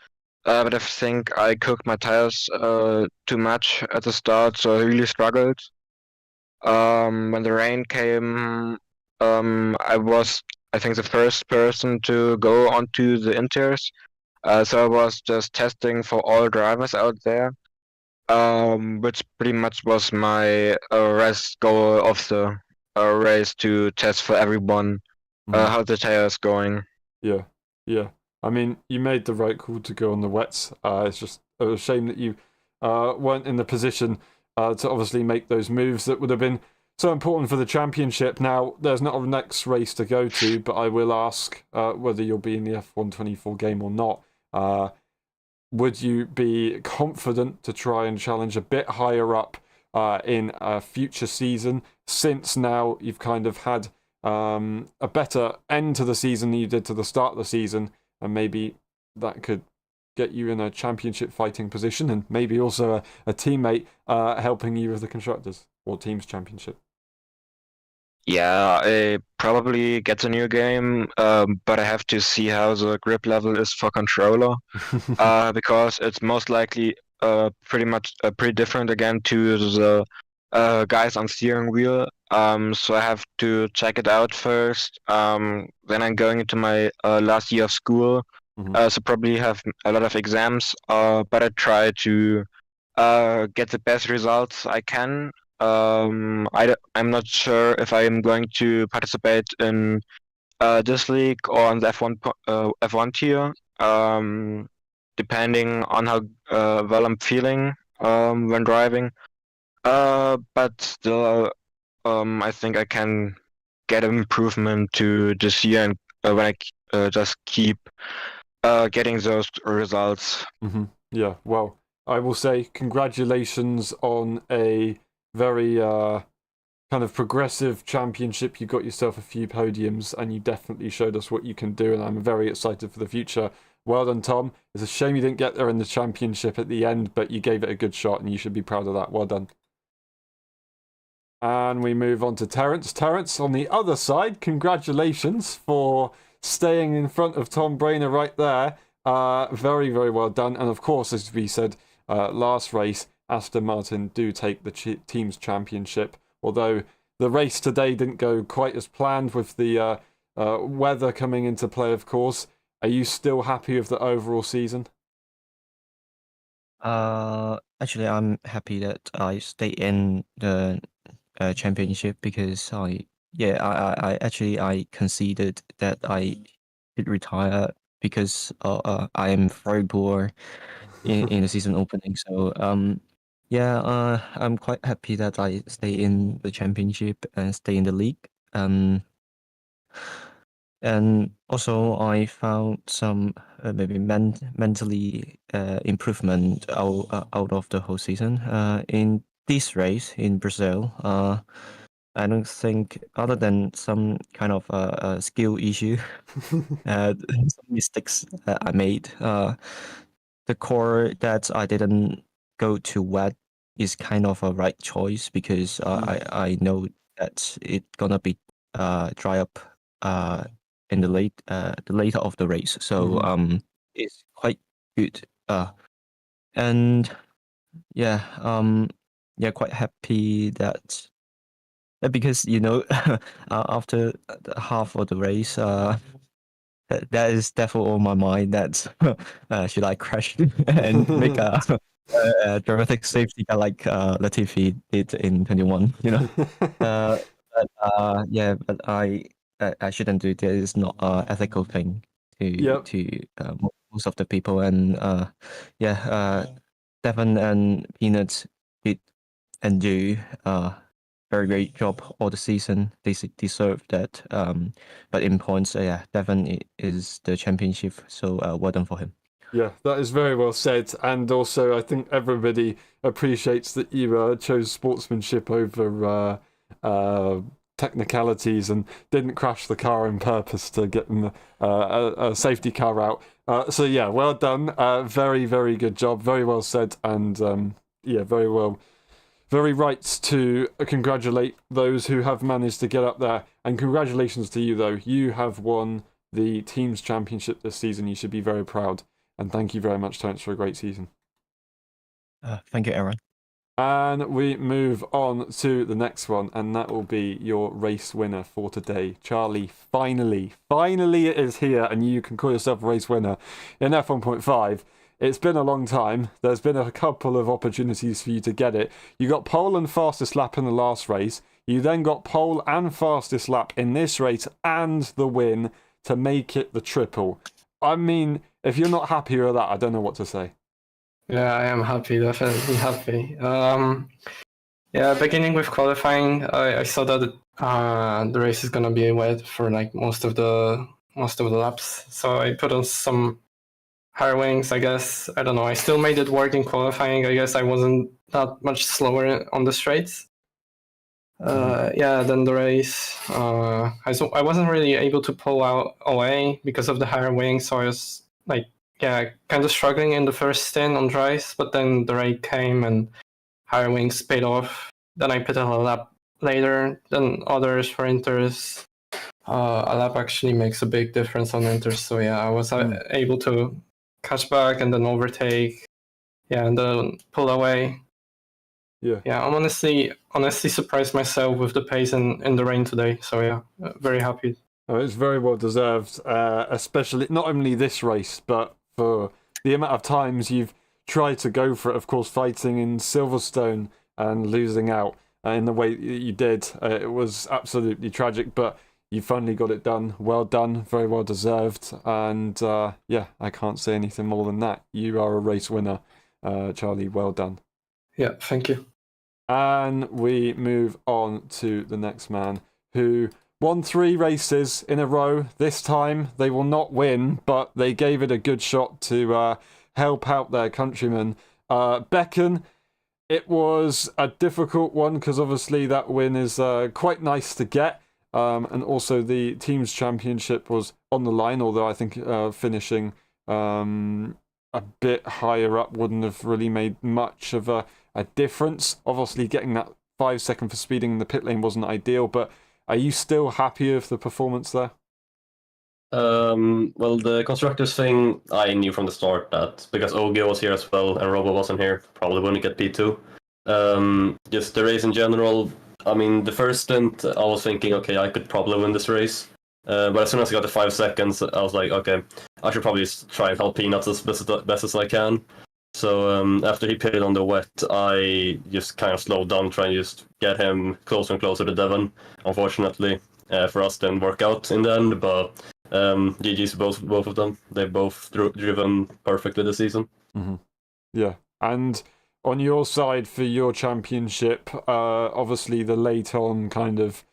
D: But I think I cooked my tires too much at the start, so I really struggled. When the rain came, I was, I think, the first person to go onto the interiors. So I was just testing for all drivers out there, which pretty much was my rest goal of the race, to test for everyone how the tire is going.
A: Yeah. I mean, you made the right call to go on the wets. It's just a shame that you weren't in the position to obviously make those moves that would have been so important for the championship. Now, there's not a next race to go to, but I will ask whether you'll be in the F1.24 game or not. Would you be confident to try and challenge a bit higher up in a future season, since now you've kind of had a better end to the season than you did to the start of the season, and maybe that could get you in a championship fighting position, and maybe also a teammate helping you with the constructors or teams championship?
D: Yeah, I probably get a new game, but I have to see how the grip level is for controller, because it's most likely pretty different again to the guys on steering wheel. So I have to check it out first. Then I'm going into my last year of school, so probably have a lot of exams. But I try to get the best results I can. I'm not sure if I am going to participate in this league or on the F1 tier, depending on how well I'm feeling when driving. But still, I think I can get an improvement to this year, and when I just keep getting those results.
A: Yeah, well, I will say congratulations on a very kind kind of progressive championship. You got yourself a few podiums, and you definitely showed us what you can do. And I'm very excited for the future. Well done, Tom. It's a shame you didn't get there in the championship at the end, but you gave it a good shot, and you should be proud of that. Well done. And we move on to Terence. Terence, on the other side, congratulations for staying in front of Tom Brainer right there. Very, very well done. And of course, as we said, last race, Aston Martin do take the team's championship. Although the race today didn't go quite as planned with the weather coming into play, of course. Are you still happy with the overall season?
E: Actually, I'm happy that I stay in the championship because I actually I considered that I should retire because I am very poor in the season opening. So I'm quite happy that I stay in the championship and stay in the league. And also I found some maybe mentally improvement out of the whole season. In this race in Brazil, I don't think, other than some kind of skill issue, some mistakes that I made, the core that I didn't go to wet is kind of a right choice because I know that it's gonna be dry up in the later of the race, so it's quite good. And quite happy that because after the half of the race, that is definitely on my mind. That should I crash and make a dramatic safety car like Latifi did in 21? But I shouldn't do it. It's not an ethical thing to most of the people. And Devon and Peanuts did and do very great job all the season. They deserve that. But in points, Devon is the championship. So well done for him.
A: Yeah, that is very well said. And also, I think everybody appreciates that you chose sportsmanship over technicalities and didn't crash the car on purpose to get them a safety car out. So yeah, well done. Very, very good job. Very well said. And very right to congratulate those who have managed to get up there. And congratulations to you, though. You have won the team's championship this season. You should be very proud. And thank you very much, Terence, for a great season.
E: Thank you, Aaron.
A: And we move on to the next one, and that will be your race winner for today. Charlie, finally it is here, and you can call yourself a race winner in F1.5. It's been a long time. There's been a couple of opportunities for you to get it. You got pole and fastest lap in the last race. You then got pole and fastest lap in this race and the win to make it the triple. I mean, if you're not happy with that, I don't know what to say.
F: Yeah, I am happy, definitely happy. Beginning with qualifying, I saw that the race is gonna be wet for like most of the laps. So I put on some higher wings, I guess. I don't know. I still made it work in qualifying. I guess I wasn't that much slower on the straights. Then the race, I wasn't really able to pull out away because of the higher wings. So I was like, kind of struggling in the first stint on dries, but then the rain came and higher wings paid off. Then I put a lap later than others for inters. A lap actually makes a big difference on inters, so I was able to catch back and then overtake, and then pull away. I'm honestly surprised myself with the pace in the rain today, so very happy.
A: Oh, it's very well deserved, especially not only this race, but for the amount of times you've tried to go for it. Of course, fighting in Silverstone and losing out in the way you did, it was absolutely tragic, but you finally got it done. Well done, very well deserved, and I can't say anything more than that. You are a race winner, Charlie. Well done.
F: Yeah, thank you.
A: And we move on to the next man, who won 3 races in a row. This time they will not win, but they gave it a good shot to help out their countrymen. Becken, It was a difficult one because obviously that win is quite nice to get. And also the team's championship was on the line, although I think finishing a bit higher up wouldn't have really made much of a difference. Obviously getting that 5 second for speeding in the pit lane wasn't ideal, but are you still happy with the performance there?
G: Well, the constructors thing, I knew from the start that because Ogio was here as well and Robo wasn't here, probably wouldn't get P2. Just the race in general, I mean, the first stint, I was thinking, okay, I could probably win this race. But as soon as I got the 5 seconds, I was like, okay, I should probably try and help Peanuts as best as I can. So after he pitted on the wet, I just kind of slowed down, trying to just get him closer and closer to Devon. Unfortunately, for us, didn't work out in the end, but GG's both of them. They've both driven perfectly this season.
A: Mm-hmm. Yeah, and on your side for your championship, obviously the late on kind of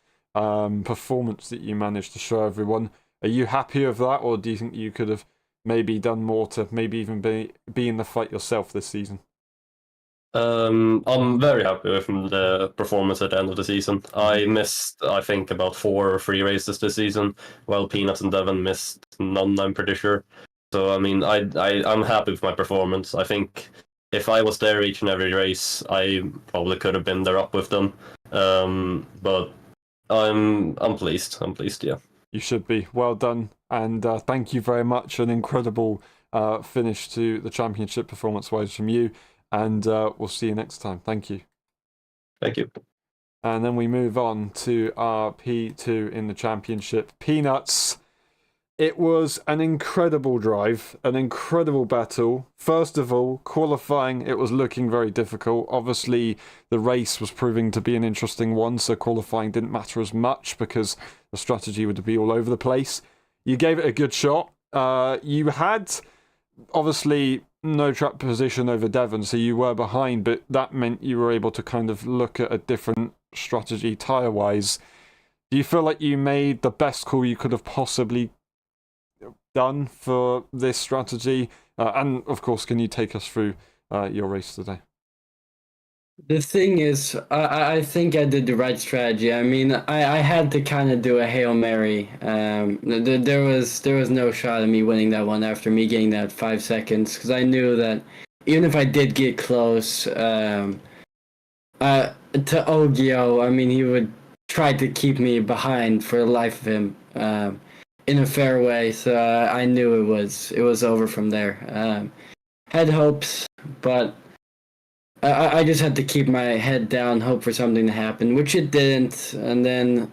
A: performance that you managed to show everyone, are you happy with that, or do you think you could have maybe done more to maybe even be in the fight yourself this season?
G: I'm very happy with the performance at the end of the season. I missed, I think, about 4 or 3 races this season, while Peanuts and Devon missed none, I'm pretty sure. So, I mean, I'm happy with my performance. I think if I was there each and every race, I probably could have been there up with them. But I'm pleased. I'm pleased, yeah.
A: You should be. Well done. And thank you very much. An incredible finish to the championship performance-wise from you. And we'll see you next time. Thank you.
G: Thank you.
A: And then we move on to our P2 in the championship. Peanuts. It was an incredible drive, an incredible battle. First of all, qualifying, it was looking very difficult. Obviously, the race was proving to be an interesting one, so qualifying didn't matter as much because the strategy would be all over the place. You gave it a good shot. You had, obviously, no track position over Devon, so you were behind, but that meant you were able to kind of look at a different strategy tyre-wise. Do you feel like you made the best call you could have possibly done for this strategy? And of course, can you take us through your race today?
H: The thing is, I think I did the right strategy. I mean, I had to kind of do a Hail Mary. There was no shot at me winning that one after me getting that 5 seconds, because I knew that even if I did get close to Ogio, I mean, he would try to keep me behind for the life of him in a fair way. So I knew it was over from there. Had hopes, but I just had to keep my head down, hope for something to happen, which it didn't. And then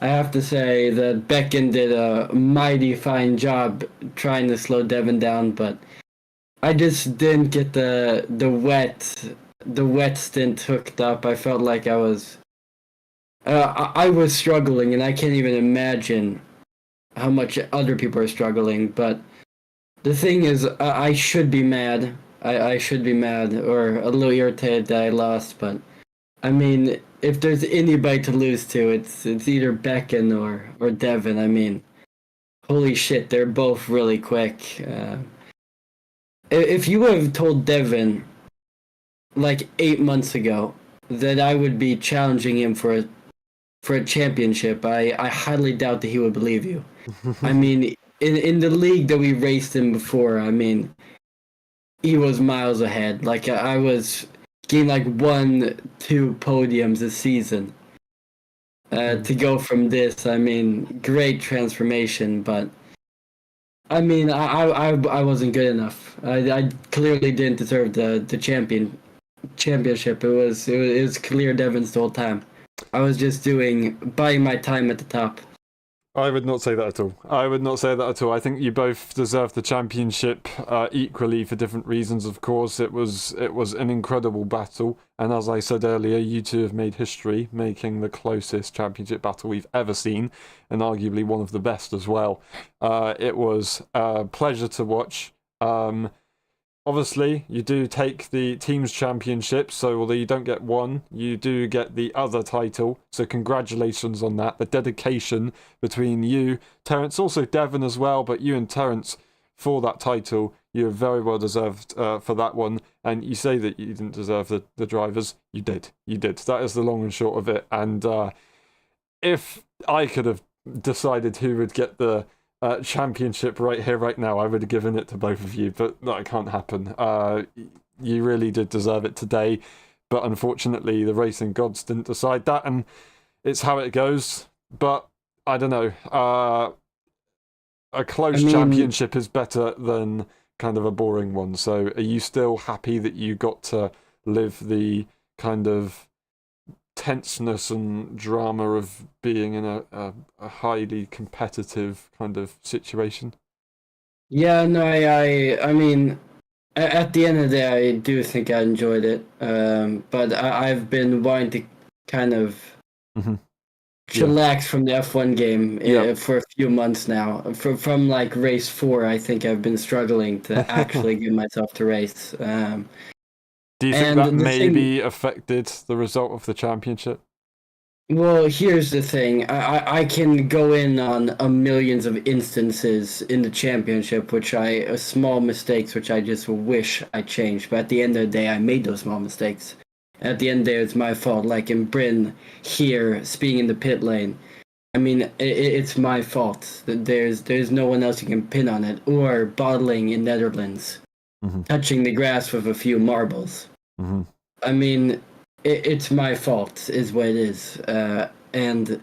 H: I have to say that Becken did a mighty fine job trying to slow Devon down, but I just didn't get the wet stint hooked up. I felt like I was struggling, and I can't even imagine how much other people are struggling. But the thing is, I should be mad. I should be mad or a little irritated that I lost, but I mean, if there's anybody to lose to, it's either Becken or Devon. I mean, holy shit, they're both really quick. If you would have told Devon like 8 months ago that I would be challenging him for a championship, I highly doubt that he would believe you. I mean, in the league that we raced in before, I mean, he was miles ahead. Like, I was getting like 1-2 podiums a season. To go from this, I mean, great transformation, but I mean, I wasn't good enough. I clearly didn't deserve the championship. It was clear Devon's the whole time. I was just buying my time at the top.
A: I would not say that at all. I think you both deserve the championship equally for different reasons, of course. It was an incredible battle, and as I said earlier, you two have made history, making the closest championship battle we've ever seen, and arguably one of the best as well. It was a pleasure to watch. Obviously, you do take the team's championship, so although you don't get one, you do get the other title. So congratulations on that. The dedication between you, Terence, also Devon as well, but you and Terence for that title, You're very well deserved for that one. And you say that you didn't deserve the drivers. You did. You did. That is the long and short of it. And if I could have decided who would get the championship right here, right now, I would have given it to both of you. But that can't happen. You really did deserve it today. But unfortunately, the racing gods didn't decide that. And it's how it goes. But I don't know. A close championship is better than kind of a boring one. So are you still happy that you got to live the kind of tenseness and drama of being in a highly competitive kind of situation?
H: Yeah, no, I mean, at the end of the day, I do think I enjoyed it. But I've been wanting to kind of chillax from the F1 game for a few months now. From like race 4, I think I've been struggling to actually get myself to race.
A: Do you think that maybe affected the result of the championship?
H: Well, here's the thing. I can go in on millions of instances in the championship, small mistakes, which I just wish I changed. But at the end of the day, I made those small mistakes. At the end there, it's my fault. Like in Bryn, here, speeding in the pit lane. I mean, it's my fault. There's no one else you can pin on it. Or bottling in Netherlands, touching the grass with a few marbles. I mean, it's my fault, is what it is. And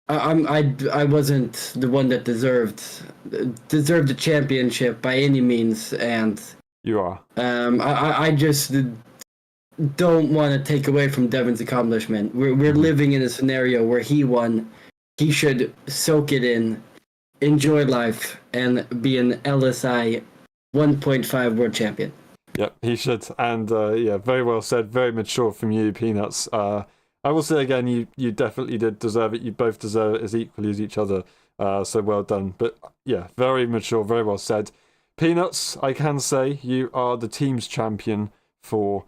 H: I wasn't the one that deserved the championship by any means, and
A: you are.
H: I just don't want to take away from Devin's accomplishment. We're living in a scenario where he won. He should soak it in, enjoy life, and be an LSI 1.5 world champion.
A: Yep, he should. And yeah, very well said. Very mature from you, Peanuts. I will say again, you definitely did deserve it. You both deserve it as equally as each other. So well done. But yeah, very mature, very well said. Peanuts, I can say you are the team's champion for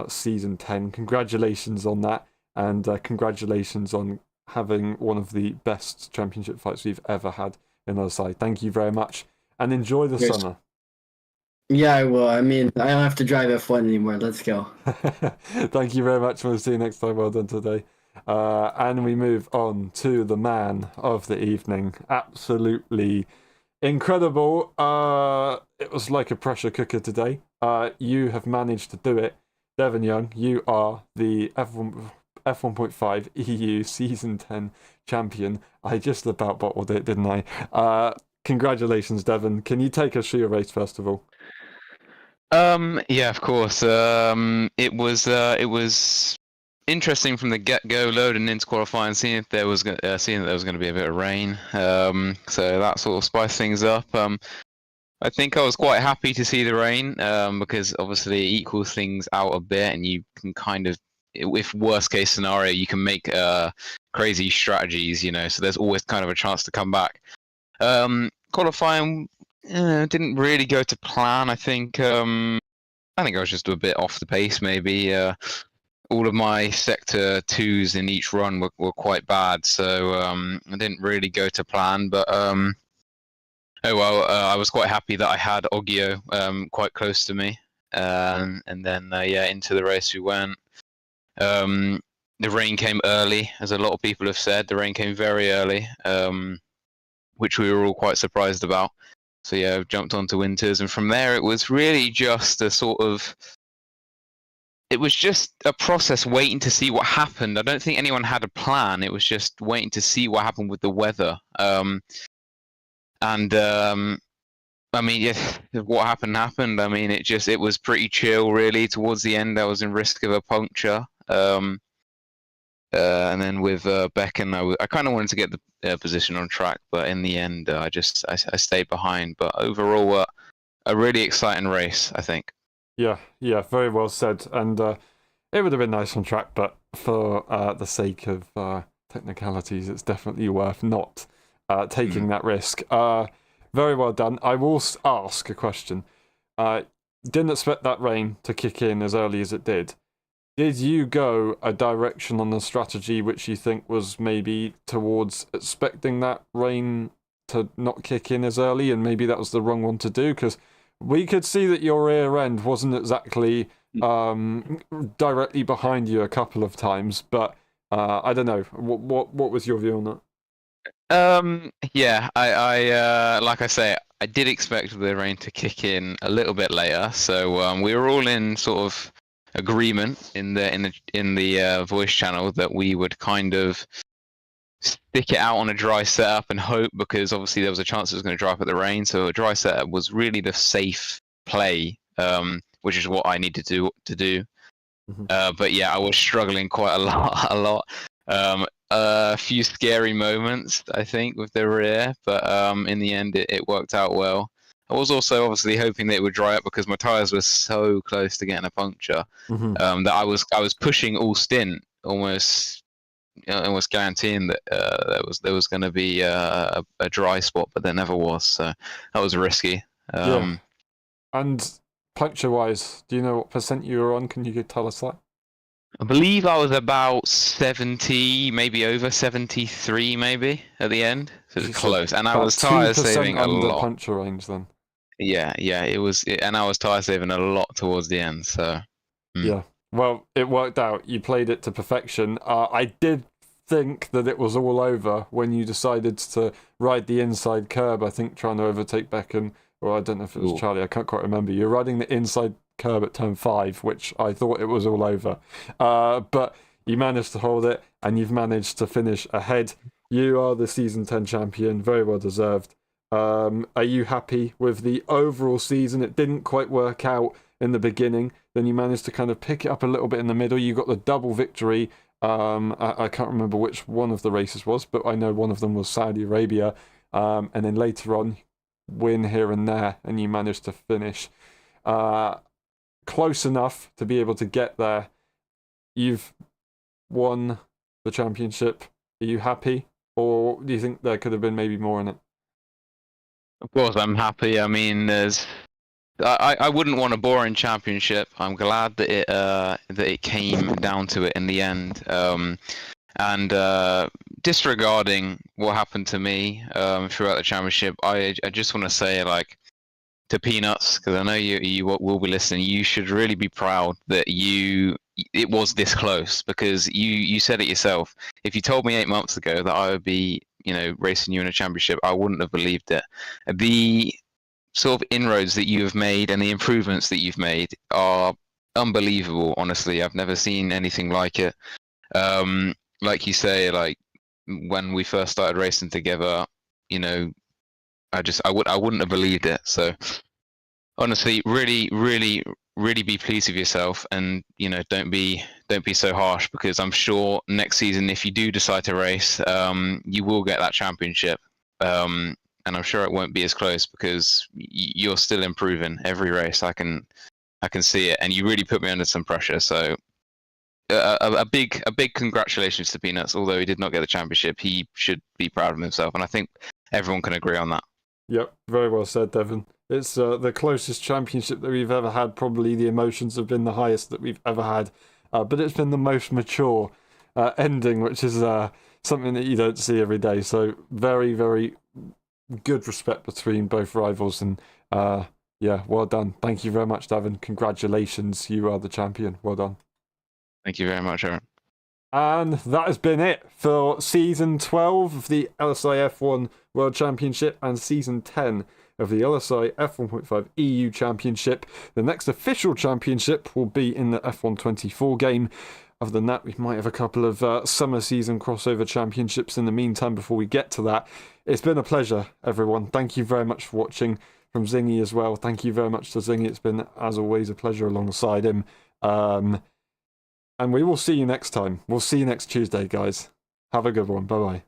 A: season 10. Congratulations on that. And congratulations on having one of the best championship fights we've ever had in LSI. Thank you very much. And enjoy the summer.
H: Yeah, I will. I mean, I don't have to drive F1 anymore. Let's go.
A: Thank you very much. We'll see you next time. Well done today. And we move on to the man of the evening. Absolutely incredible. It was like a pressure cooker today. You have managed to do it. Devin Young, you are the F1.5 EU Season 10 champion. I just about bottled it, didn't I? Congratulations, Devin. Can you take us through your race first of all?
I: Yeah, of course. It was interesting from the get-go, loading into qualifying, seeing that there was going to be a bit of rain. So that sort of spiced things up. I think I was quite happy to see the rain, because obviously it equals things out a bit, and you can kind of, if worst case scenario, you can make crazy strategies, so there's always kind of a chance to come back. Qualifying didn't really go to plan. I think I was just a bit off the pace, maybe. All of my sector 2s in each run were quite bad, so I didn't really go to plan. But oh well, I was quite happy that I had Oggio quite close to me, and then into the race we went. The rain came early, as a lot of people have said. The rain came very early, which we were all quite surprised about. So yeah, jumped onto Winters, and from there it was really just a sort of, it was just a process waiting to see what happened. I don't think anyone had a plan. It was just waiting to see what happened with the weather. I mean, if what happened. I mean, it was pretty chill really. Towards the end, I was in risk of a puncture. And then with Becken, I kind of wanted to get the position on track, but in the end, I stayed behind. But overall, a really exciting race, I think.
A: Yeah, very well said. And it would have been nice on track, but for the sake of technicalities, it's definitely worth not taking that risk. Very well done. I will ask a question. Didn't expect that rain to kick in as early as it did. Did you go a direction on the strategy which you think was maybe towards expecting that rain to not kick in as early, and maybe that was the wrong one to do, because we could see that your rear end wasn't exactly directly behind you a couple of times, but I don't know. What was your view on that?
I: Yeah, I like I say, I did expect the rain to kick in a little bit later, so we were all in sort of agreement in the voice channel that we would kind of stick it out on a dry setup and hope, because obviously there was a chance it was going to dry up at the rain, so a dry setup was really the safe play, which is what I needed to do. But yeah, I was struggling quite a lot. A few scary moments, I think, with the rear, but in the end, it worked out well. I was also obviously hoping that it would dry up because my tires were so close to getting a puncture that I was pushing all stint, almost guaranteeing that there was going to be a dry spot, but there never was. So that was risky.
A: Yeah. And puncture-wise, do you know what percent you were on? Can you tell us that?
I: I believe I was about 70, maybe over 73, maybe at the end. So it was close, and I was tire saving a lot.
A: Puncture range then.
I: Yeah, it was, and I was tire saving a lot towards the end. So
A: yeah, well, it worked out. You played it to perfection. I did think that it was all over when you decided to ride the inside curb. I think trying to overtake Beckham, or I don't know if it was Charlie. I can't quite remember. You're riding the inside curb at turn 5, which I thought it was all over. But you managed to hold it, and you've managed to finish ahead. You are the season 10 champion, very well deserved. Are you happy with the overall season? It didn't quite work out in the beginning. Then you managed to kind of pick it up a little bit in the middle. You got the double victory. I can't remember which one of the races was, but I know one of them was Saudi Arabia. And then later on, win here and there, and you managed to finish close enough to be able to get there. You've won the championship. Are you happy, or do you think there could have been maybe more in it?
I: of course I'm happy. I mean, I wouldn't want a boring championship. I'm glad that it came down to it in the end. And disregarding what happened to me throughout the championship, I just want to say, like, to Peanuts, because I know you will be listening, you should really be proud that it was this close, because you said it yourself. If you told me 8 months ago that I would be, racing you in a championship, I wouldn't have believed it. The sort of inroads that you have made and the improvements that you've made are unbelievable. Honestly, I've never seen anything like it. Like you say, like when we first started racing together, I wouldn't have believed it. So honestly, really be pleased with yourself, and don't be so harsh, because I'm sure next season, if you do decide to race, you will get that championship. And I'm sure it won't be as close, because you're still improving every race. I can see it, and you really put me under some pressure. So a big congratulations to Peanuts. Although he did not get the championship, he should be proud of himself, and I think everyone can agree on that.
A: Yep, very well said, Devon. It's the closest championship that we've ever had. Probably the emotions have been the highest that we've ever had, but it's been the most mature ending, which is something that you don't see every day. So very, very good respect between both rivals, and yeah, well done. Thank you very much, Devon. Congratulations, you are the champion. Well done.
I: Thank you very much, Aaron.
A: And that has been it for Season 12 of the LSI F1 World Championship and Season 10 of the LSI F1.5 EU Championship. The next official championship will be in the F1.24 game. Other than that, we might have a couple of summer season crossover championships in the meantime before we get to that. It's been a pleasure, everyone. Thank you very much for watching. From Zingy as well. Thank you very much to Zingy. It's been, as always, a pleasure alongside him. And we will see you next time. We'll see you next Tuesday, guys. Have a good one. Bye-bye.